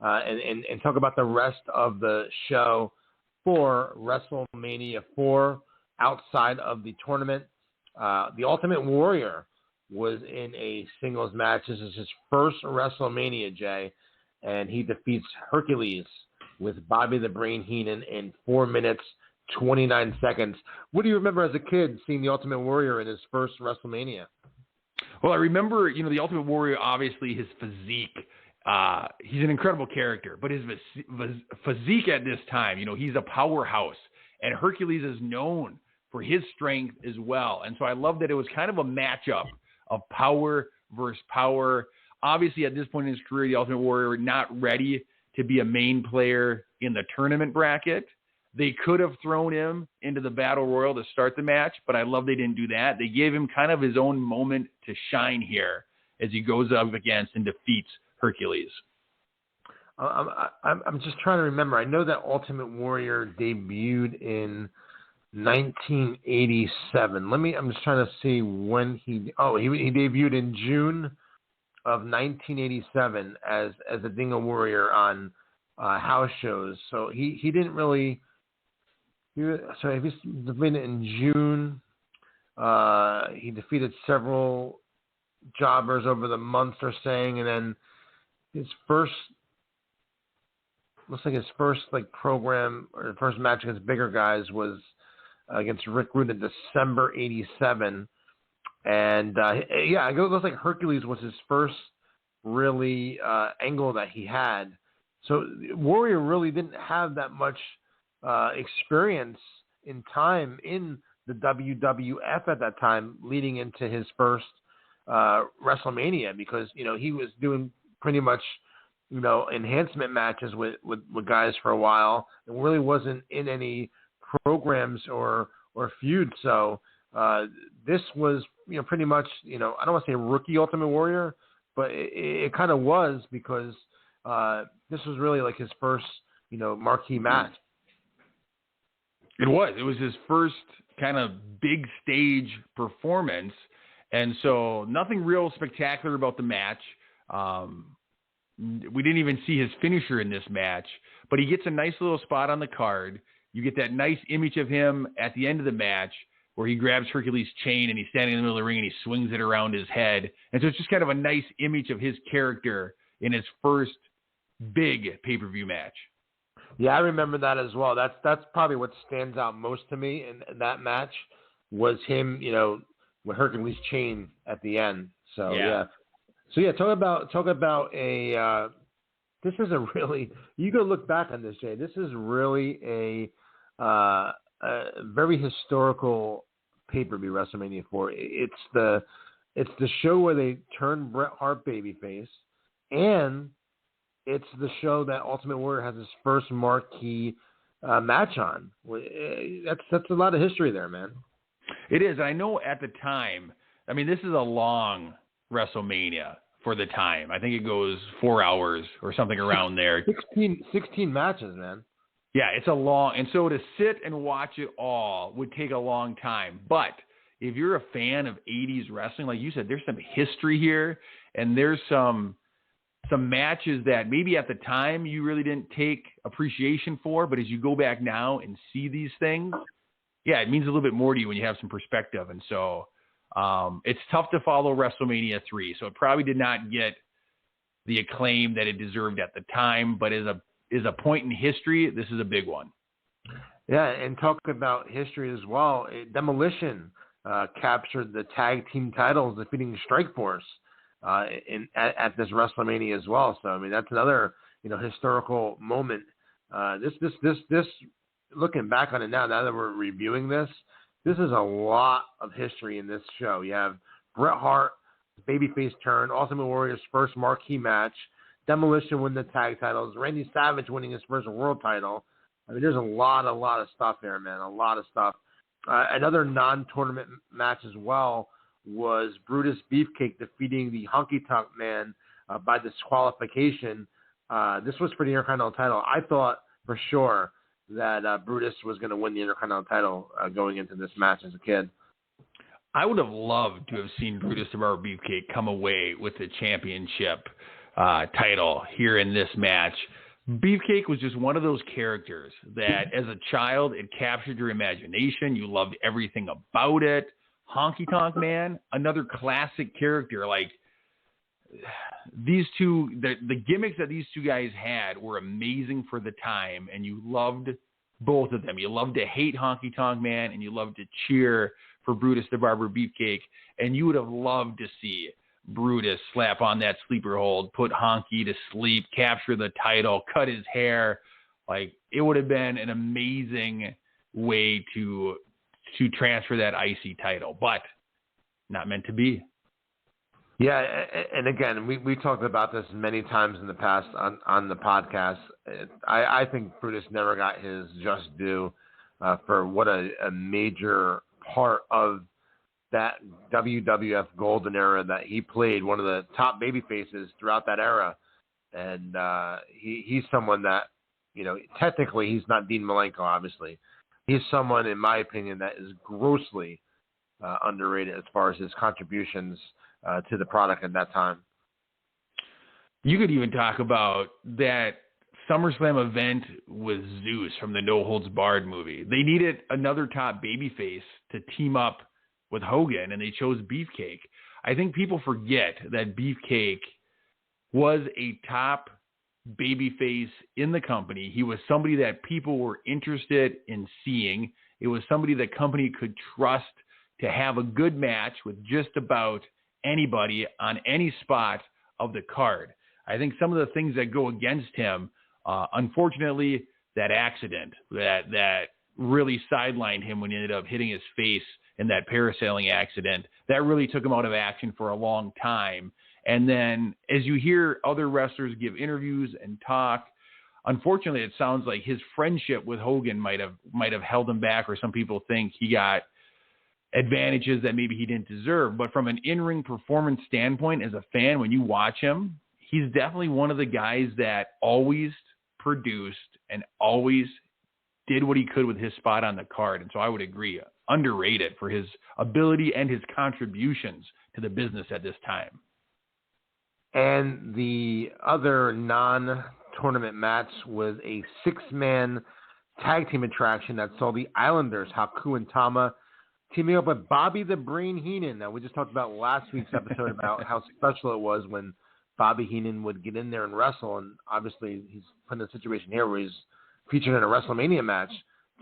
and talk about the rest of the show for WrestleMania 4 outside of the tournament. The Ultimate Warrior was in a singles match. This is his first WrestleMania, Jay, and he defeats Hercules with Bobby the Brain Heenan in 4 minutes, 29 seconds. What do you remember as a kid seeing the Ultimate Warrior in his first WrestleMania? Well, I remember, the Ultimate Warrior, obviously his physique. He's an incredible character, but his physique at this time, he's a powerhouse, and Hercules is known for his strength as well. And so I love that it was kind of a matchup of power versus power. Obviously, at this point in his career, the Ultimate Warrior not ready to be a main player in the tournament bracket. They could have thrown him into the Battle Royal to start the match, but I love they didn't do that. They gave him kind of his own moment to shine here as he goes up against and defeats Hercules. I'm just trying to remember. I know that Ultimate Warrior debuted in 1987. I'm just trying to see when he debuted in June of 1987 as a Dingo Warrior on house shows. So he didn't really. So if he's defeated in June, he defeated several jobbers over the months, they're saying, and then his first program or the first match against bigger guys was against Rick Rude in December 87. And it looks like Hercules was his first really angle that he had. So Warrior really didn't have that much experience in time in the WWF at that time, leading into his first WrestleMania, because he was doing pretty much enhancement matches with guys for a while, and really wasn't in any programs or feuds. So this was pretty much I don't want to say rookie Ultimate Warrior, but it kind of was, because this was really like his first marquee match. It was his first kind of big stage performance, and so nothing real spectacular about the match. We didn't even see his finisher in this match, but he gets a nice little spot on the card. You get that nice image of him at the end of the match where he grabs Hercules' chain and he's standing in the middle of the ring and he swings it around his head. And so it's just kind of a nice image of his character in his first big pay-per-view match. Yeah, I remember that as well. That's probably what stands out most to me in that match was him, with Hercules' chain at the end. So yeah. So yeah, talk about a. This is a really, you go look back on this, Jay. This is really a very historical pay-per-view, WrestleMania 4. It's the show where they turn Bret Hart babyface, and it's the show that Ultimate Warrior has his first marquee match on. That's a lot of history there, man. It is. I know at the time, this is a long WrestleMania for the time. I think it goes 4 hours or something around there. 16 matches, man. Yeah, it's a long, and so to sit and watch it all would take a long time. But if you're a fan of 80s wrestling, like you said, there's some history here, and there's some matches that maybe at the time you really didn't take appreciation for, but as you go back now and see these things, yeah, it means a little bit more to you when you have some perspective. And so it's tough to follow WrestleMania 3. So it probably did not get the acclaim that it deserved at the time, but as a point in history, this is a big one. Yeah, and talking about history as well, Demolition captured the tag team titles, defeating Strikeforce at this WrestleMania as well. So I mean, that's another historical moment. This looking back on it now that we're reviewing this is a lot of history in this show. You have Bret Hart, babyface turn, Ultimate Warrior's first marquee match, Demolition win the tag titles, Randy Savage winning his first world title. I mean, there's a lot of stuff there, man. A lot of stuff. Another non-tournament match as well was Brutus Beefcake defeating the Honky Tonk Man by disqualification. This was for the Intercontinental title. I thought for sure that Brutus was going to win the Intercontinental title going into this match as a kid. I would have loved to have seen Brutus the Barber Beefcake come away with the championship title here in this match. Beefcake was just one of those characters that as a child, it captured your imagination. You loved everything about it. Honky Tonk Man, another classic character. Like these two, the gimmicks that these two guys had were amazing for the time, and you loved both of them. You loved to hate Honky Tonk Man, and you loved to cheer for Brutus the Barber Beefcake, and you would have loved to see Brutus slap on that sleeper hold, put Honky to sleep, capture the title, cut his hair. Like it would have been an amazing way to transfer that IC title, but not meant to be. Yeah, and again, we talked about this many times in the past on the podcast. I think Brutus never got his just due for what a major part of that WWF golden era that he played, one of the top baby faces throughout that era. And he's someone that, technically he's not Dean Malenko, obviously. He's someone, in my opinion, that is grossly underrated as far as his contributions to the product at that time. You could even talk about that SummerSlam event with Zeus from the No Holds Barred movie. They needed another top babyface to team up with Hogan, and they chose Beefcake. I think people forget that Beefcake was a top babyface in the company. He was somebody that people were interested in seeing. It was somebody the company could trust to have a good match with just about anybody on any spot of the card. I think some of the things that go against him, unfortunately, that accident that really sidelined him when he ended up hitting his face in that parasailing accident, that really took him out of action for a long time. And then as you hear other wrestlers give interviews and talk, unfortunately, it sounds like his friendship with Hogan might have held him back, or some people think he got advantages that maybe he didn't deserve. But from an in-ring performance standpoint, as a fan, when you watch him, he's definitely one of the guys that always produced and always did what he could with his spot on the card. And so I would agree, underrated for his ability and his contributions to the business at this time. And the other non-tournament match was a six-man tag team attraction that saw the Islanders, Haku and Tama, teaming up with Bobby the Brain Heenan. Now, we just talked about last week's episode about how special it was when Bobby Heenan would get in there and wrestle, and obviously he's put in a situation here where he's featured in a WrestleMania match,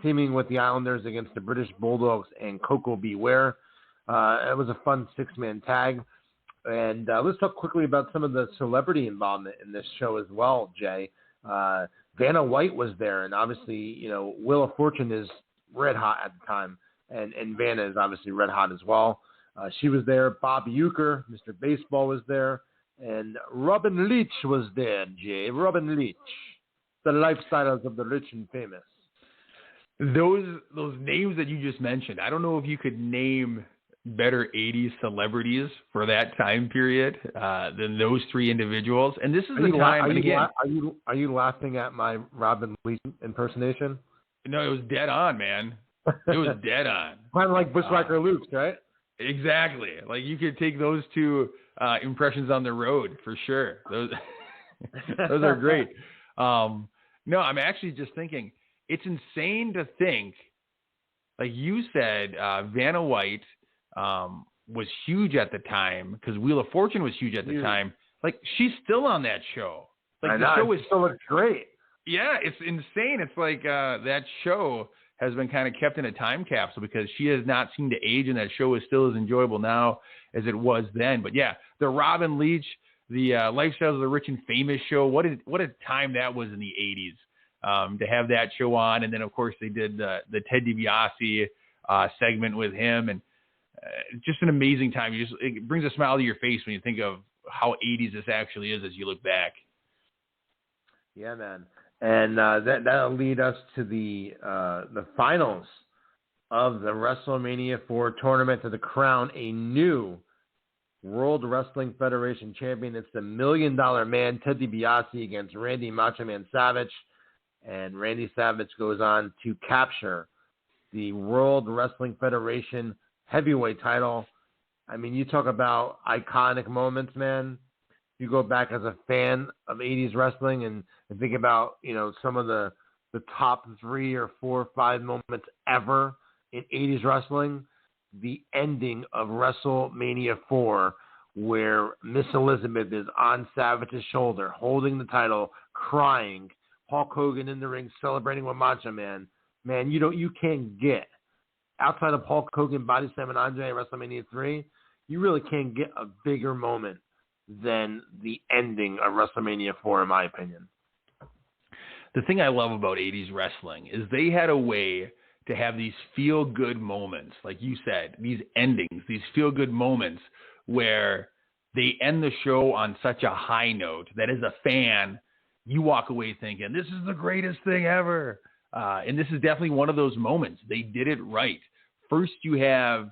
teaming with the Islanders against the British Bulldogs and Coco Beware. It was a fun six-man tag. And let's talk quickly about some of the celebrity involvement in this show as well, Jay. Vanna White was there, and obviously, Wheel of Fortune is red hot at the time, and Vanna is obviously red hot as well. She was there. Bob Uecker, Mr. Baseball, was there, and Robin Leach was there, Jay. Robin Leach, the lifestyles of the rich and famous. Those names that you just mentioned, I don't know if you could name better 80s celebrities for that time period than those three individuals. And this is the time. And again, are you laughing at my Robin Leach impersonation? No, it was dead on, man. It was dead on. Kind of like Bushwhacker Luke's, right? Exactly. Like you could take those two impressions on the road for sure. Those those are great. No, I'm actually just thinking it's insane to think, like you said, Vanna White was huge at the time because Wheel of Fortune was huge at the time. Like she's still on that show. Like the show is still looks great. Yeah, it's insane. It's like that show has been kind of kept in a time capsule because she has not seemed to age, and that show is still as enjoyable now as it was then. But yeah, the Robin Leach, the Lifestyles of the Rich and Famous show. What a time that was in the 80s to have that show on. And then, of course, they did the Ted DiBiase segment with him. And just an amazing time. It brings a smile to your face when you think of how 80s this actually is as you look back. Yeah, man. And that'll lead us to the finals of the WrestleMania 4 tournament to crown a new World Wrestling Federation champion. It's the $1 Million Man, Ted DiBiase, against Randy Macho Man Savage. And Randy Savage goes on to capture the World Wrestling Federation heavyweight title. I mean, you talk about iconic moments, man. You go back as a fan of 80s wrestling and think about, some of the top 3 or 4 or 5 moments ever in 80s wrestling. The ending of WrestleMania 4, where Miss Elizabeth is on Savage's shoulder, holding the title, crying, Hulk Hogan in the ring celebrating with Macho Man. Man, you can't get, outside of Hulk Hogan body slamming Andre at WrestleMania 3, you really can't get a bigger moment than the ending of WrestleMania 4, in my opinion. The thing I love about 80s wrestling is they had a way to have these feel-good moments, like you said, these endings, these feel-good moments where they end the show on such a high note that as a fan, you walk away thinking, this is the greatest thing ever. And this is definitely one of those moments. They did it right. First, you have,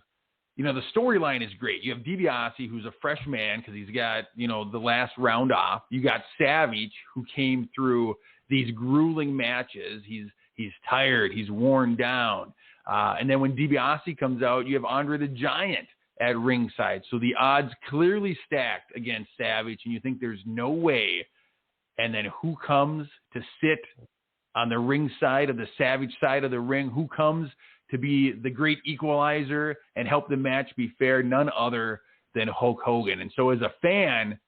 the storyline is great. You have Dibiase, who's a fresh man because he's got, the last round off. You got Savage, who came through these grueling matches. He's tired. He's worn down. And then when DiBiase comes out, you have Andre the Giant at ringside. So the odds clearly stacked against Savage, and you think there's no way. And then who comes to sit on the ring side of the Savage side of the ring? Who comes to be the great equalizer and help the match be fair? None other than Hulk Hogan. And so as a fan,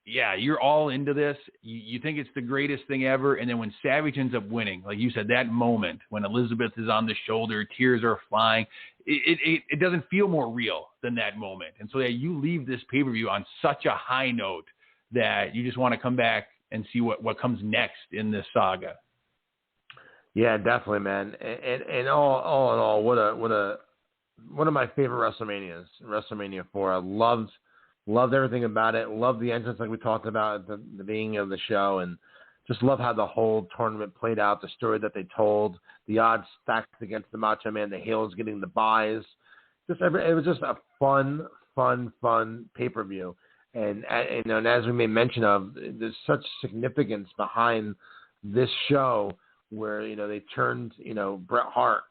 yeah, you're all into this. You think it's the greatest thing ever. And then when Savage ends up winning, like you said, that moment when Elizabeth is on the shoulder, tears are flying, it doesn't feel more real than that moment. And so you leave this pay-per-view on such a high note that you just want to come back and see what comes next in this saga. Yeah, definitely, man. And all in all, what one of my favorite WrestleManias, WrestleMania 4. I loved everything about it. Loved the entrance, like we talked about at the beginning of the show, and just love how the whole tournament played out, the story that they told, the odds stacked against the Macho Man, the heels getting the buys. It was just a fun pay-per-view. And as we made mention of, there's such significance behind this show where they turned Bret Hart.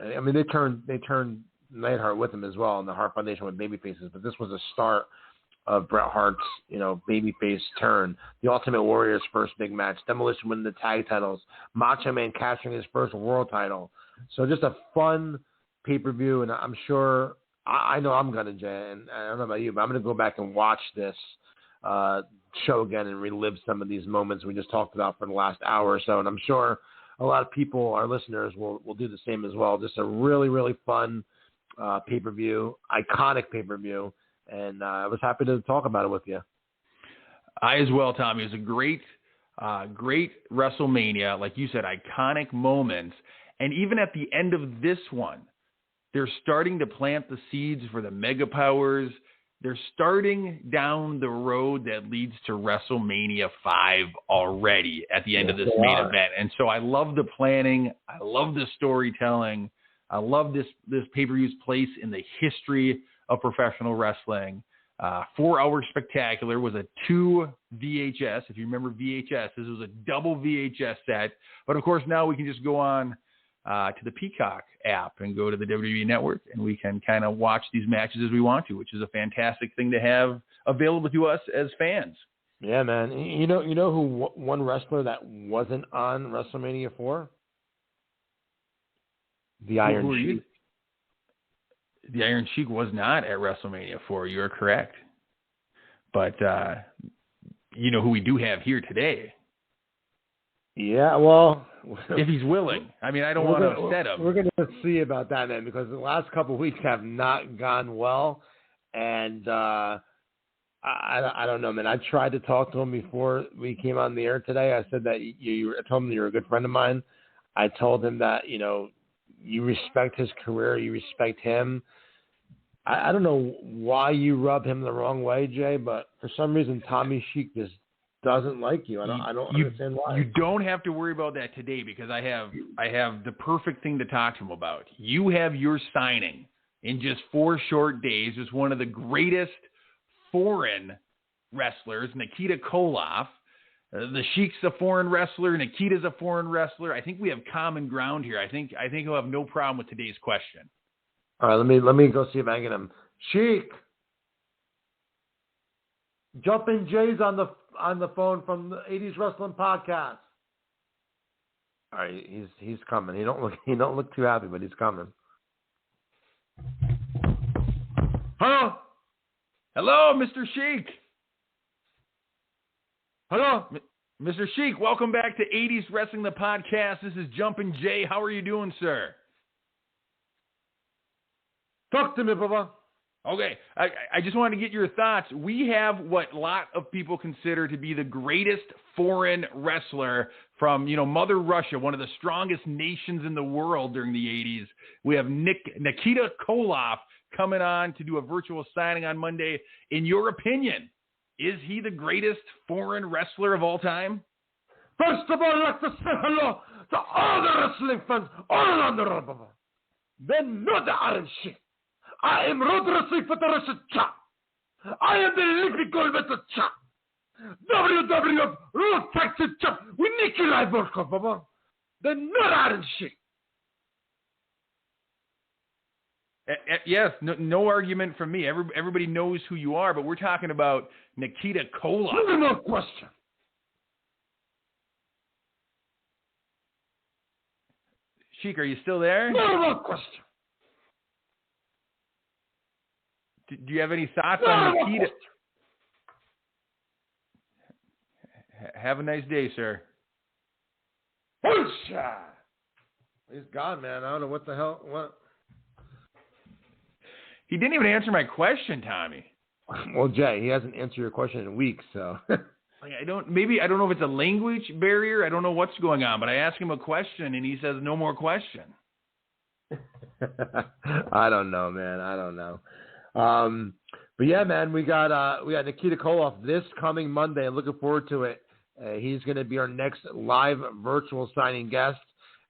I mean, they turned Neidhart with him as well, and the Hart Foundation with babyfaces. But this was a start of Bret Hart's babyface turn. The Ultimate Warrior's first big match. Demolition winning the tag titles. Macho Man capturing his first world title. So just a fun pay-per-view, and I'm sure. I know I'm going to, Jay, and I don't know about you, but I'm going to go back and watch this show again and relive some of these moments we just talked about for the last hour or so. And I'm sure a lot of people, our listeners, will do the same as well. Just a really, really fun pay-per-view, iconic pay-per-view. And I was happy to talk about it with you. I as well, Tommy. It was a great WrestleMania. Like you said, iconic moments. And even at the end of this one, they're starting to plant the seeds for the Mega Powers. They're starting down the road that leads to WrestleMania 5 already at the end of this main event. And so I love the planning. I love the storytelling. I love this pay-per-view's place in the history of professional wrestling. 4-hour spectacular was a 2 VHS. If you remember VHS, this was a double VHS set. But of course, now we can just go on to the Peacock app and go to the WWE Network, and we can kind of watch these matches as we want to, which is a fantastic thing to have available to us as fans. Yeah, man. You know who one wrestler that wasn't on WrestleMania 4? The Iron Sheik. The Iron Sheik was not at WrestleMania 4. You are correct. But you know who we do have here today. Yeah, well, if he's willing. I mean, I don't want to upset him. We're going to see about that, man, because the last couple of weeks have not gone well. And I don't know, man. I tried to talk to him before we came on the air today. I said that I told him you're a good friend of mine. I told him that, you respect his career, you respect him. I don't know why you rub him the wrong way, Jay, but for some reason Tommy Shiek just doesn't like you. I don't understand why. You don't have to worry about that today because I have the perfect thing to talk to him about. You have your signing in just 4 short days as one of the greatest foreign wrestlers, Nikita Koloff. The Sheik's a foreign wrestler. Nikita's a foreign wrestler. I think we have common ground here. I think he'll have no problem with today's question. All right, let me go see if I can get him. Sheik, Jumpin' Jay's on the phone from the 80's Wrestling Podcast. All right, he's coming. He don't look too happy, but he's coming. Hello, Mr. Sheik. Hello, Mr. Sheik. Welcome back to 80's Wrestling the Podcast. This is Jumpin' Jay. How are you doing, sir? Talk to me, Baba. Okay, I just wanted to get your thoughts. We have what a lot of people consider to be the greatest foreign wrestler from, Mother Russia, one of the strongest nations in the world during the 80s. We have Nikita Koloff coming on to do a virtual signing on Monday. In your opinion, is he the greatest foreign wrestler of all time? First of all, I'd like to say hello to all the wrestling fans all around the world, Baba. They know the Iron Sheik. I am Road Wrestling Federation champ. I am the Olympic gold medal champ. WWF Road Tag Team champ with Nicky Ryborkov, Baba. The not Iron Sheik. Yes, no argument from me. Everybody knows who you are, but we're talking about Nikita Koloff. No question. Sheik, are you still there? No question. Do you have any thoughts on Nikita? Have a nice day, sir. Bullshit. He's gone, man. I don't know what the hell. What? He didn't even answer my question, Tommy. Well, Jay, he hasn't answered your question in weeks, so. I don't know if it's a language barrier. I don't know what's going on, but I asked him a question, and he says no more question. I don't know, man. I don't know. But yeah, man, we got Nikita Koloff this coming Monday. Looking forward to it. He's going to be our next live virtual signing guest,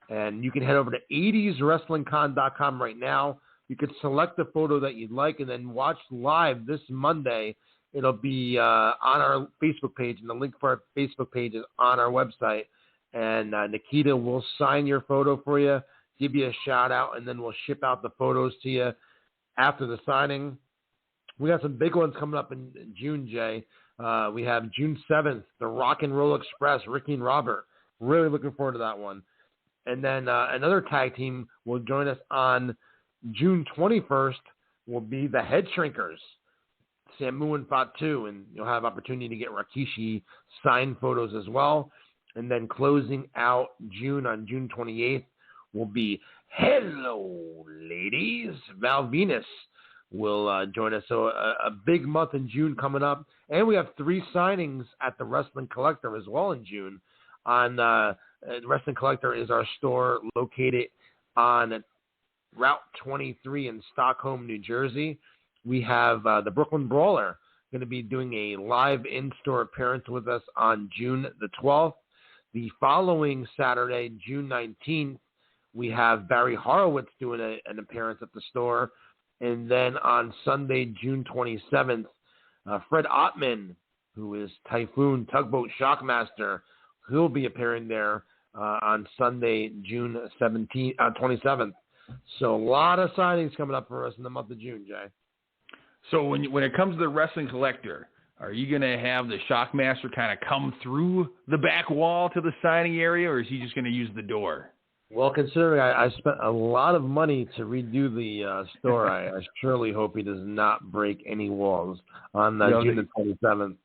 and you can head over to 80'swrestlingcon.com right now. You can select the photo that you'd like and then watch live this Monday. It'll be on our Facebook page, and the link for our Facebook page is on our website. And Nikita will sign your photo for you, give you a shout out, and then we'll ship out the photos to you after the signing. We got some big ones coming up in June, Jay. We have June 7th, the Rock and Roll Express, Ricky and Robert. Really looking forward to that one. And then another tag team will join us on June 21st will be the Head Shrinkers, Samu and Fatu, and you'll have opportunity to get Rikishi signed photos as well. And then closing out June on June 28th will be Hello Ladies. Val Venus will join us. So a big month in June coming up. And we have 3 signings at the Wrestling Collector as well in June. On Wrestling Collector is our store located on Route 23 in Stockholm, New Jersey. We have the Brooklyn Brawler going to be doing a live in-store appearance with us on June the 12th. The following Saturday, June 19th, we have Barry Horowitz doing an appearance at the store. And then on Sunday, June 27th, Fred Ottman, who is Typhoon Tugboat Shockmaster, he'll be appearing there on Sunday, June 27th. So a lot of signings coming up for us in the month of June, Jay. So when it comes to the wrestling collector, are you going to have the Shockmaster kind of come through the back wall to the signing area, or is he just going to use the door? Well, considering I spent a lot of money to redo the store, I surely hope he does not break any walls on June the 27th.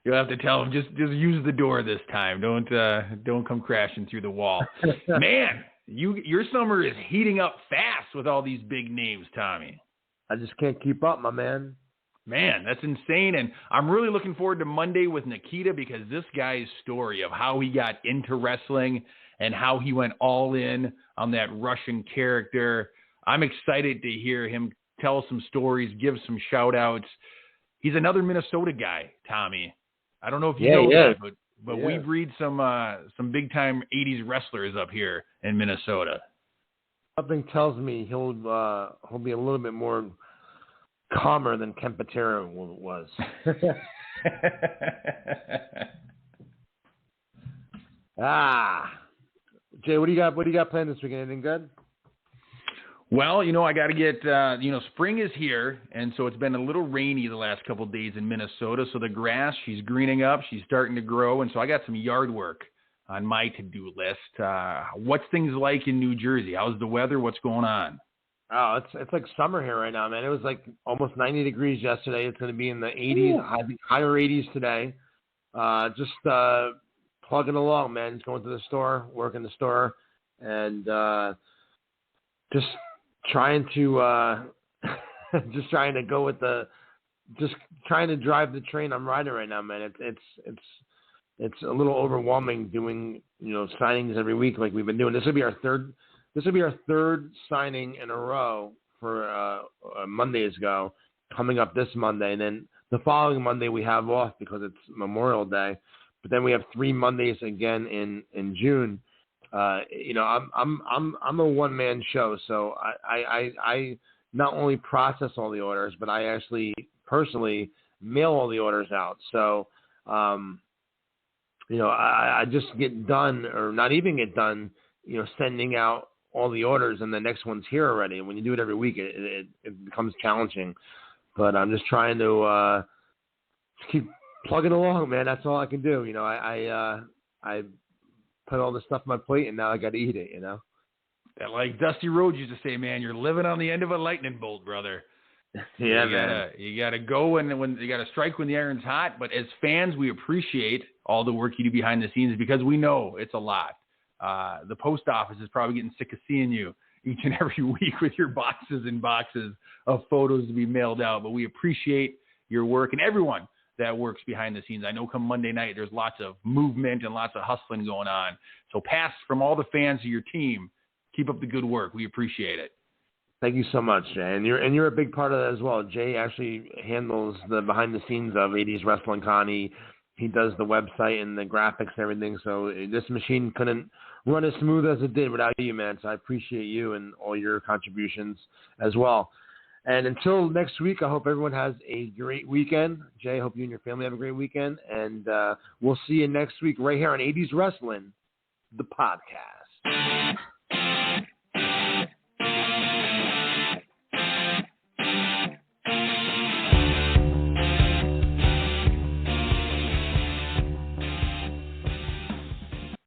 You'll have to tell him just use the door this time. Don't come crashing through the wall. Man, your summer is heating up fast with all these big names, Tommy. I just can't keep up, my man. Man, that's insane. And I'm really looking forward to Monday with Nikita, because this guy's story of how he got into wrestling and how he went all in on that Russian character. I'm excited to hear him tell some stories, give some shout outs. He's another Minnesota guy, Tommy. I don't know if you know that, but we breed some big time 80s wrestlers up here in Minnesota. Something tells me he'll be a little bit more calmer than Ken Patera was. Jay, what do you got planned this weekend? Anything good? Well, I got to get, spring is here, and so it's been a little rainy the last couple of days in Minnesota, so the grass, she's greening up, she's starting to grow, and so I got some yard work on my to-do list. What's things like in New Jersey? How's the weather? What's going on? Oh, it's like summer here right now, man. It was like almost 90 degrees yesterday. It's going to be in the 80s, higher 80s today. Just plugging along, man. Just going to the store, working the store, and just trying to go with just trying to drive the train I'm riding right now, man. It's a little overwhelming doing signings every week like we've been doing. This will be our third signing in a row for Mondays ago, coming up this Monday, and then the following Monday we have off because it's Memorial Day. But then we have 3 Mondays again in June. I'm a one-man show, so I not only process all the orders, but I actually personally mail all the orders out. So, I just get done, or not even get done, sending out all the orders, and the next one's here already. And when you do it every week, it becomes challenging. But I'm just trying to keep plugging along, man. That's all I can do. I put all this stuff on my plate, and now I got to eat it, Like Dusty Rhodes used to say, man, you're living on the end of a lightning bolt, brother. Yeah, man. You gotta go when you gotta strike when the iron's hot. But as fans, we appreciate all the work you do behind the scenes, because we know it's a lot. The post office is probably getting sick of seeing you each and every week with your boxes and boxes of photos to be mailed out. But we appreciate your work and everyone that works behind the scenes. I know come Monday night, there's lots of movement and lots of hustling going on. So pass from all the fans of your team. Keep up the good work. We appreciate it. Thank you so much, Jay. And you're a big part of that as well. Jay actually handles the behind the scenes of 80's Wrestling Con. He does the website and the graphics and everything. So this machine couldn't run as smooth as it did without you, man. So I appreciate you and all your contributions as well. And until next week, I hope everyone has a great weekend. Jay, I hope you and your family have a great weekend. And we'll see you next week right here on 80's Wrestling, the podcast.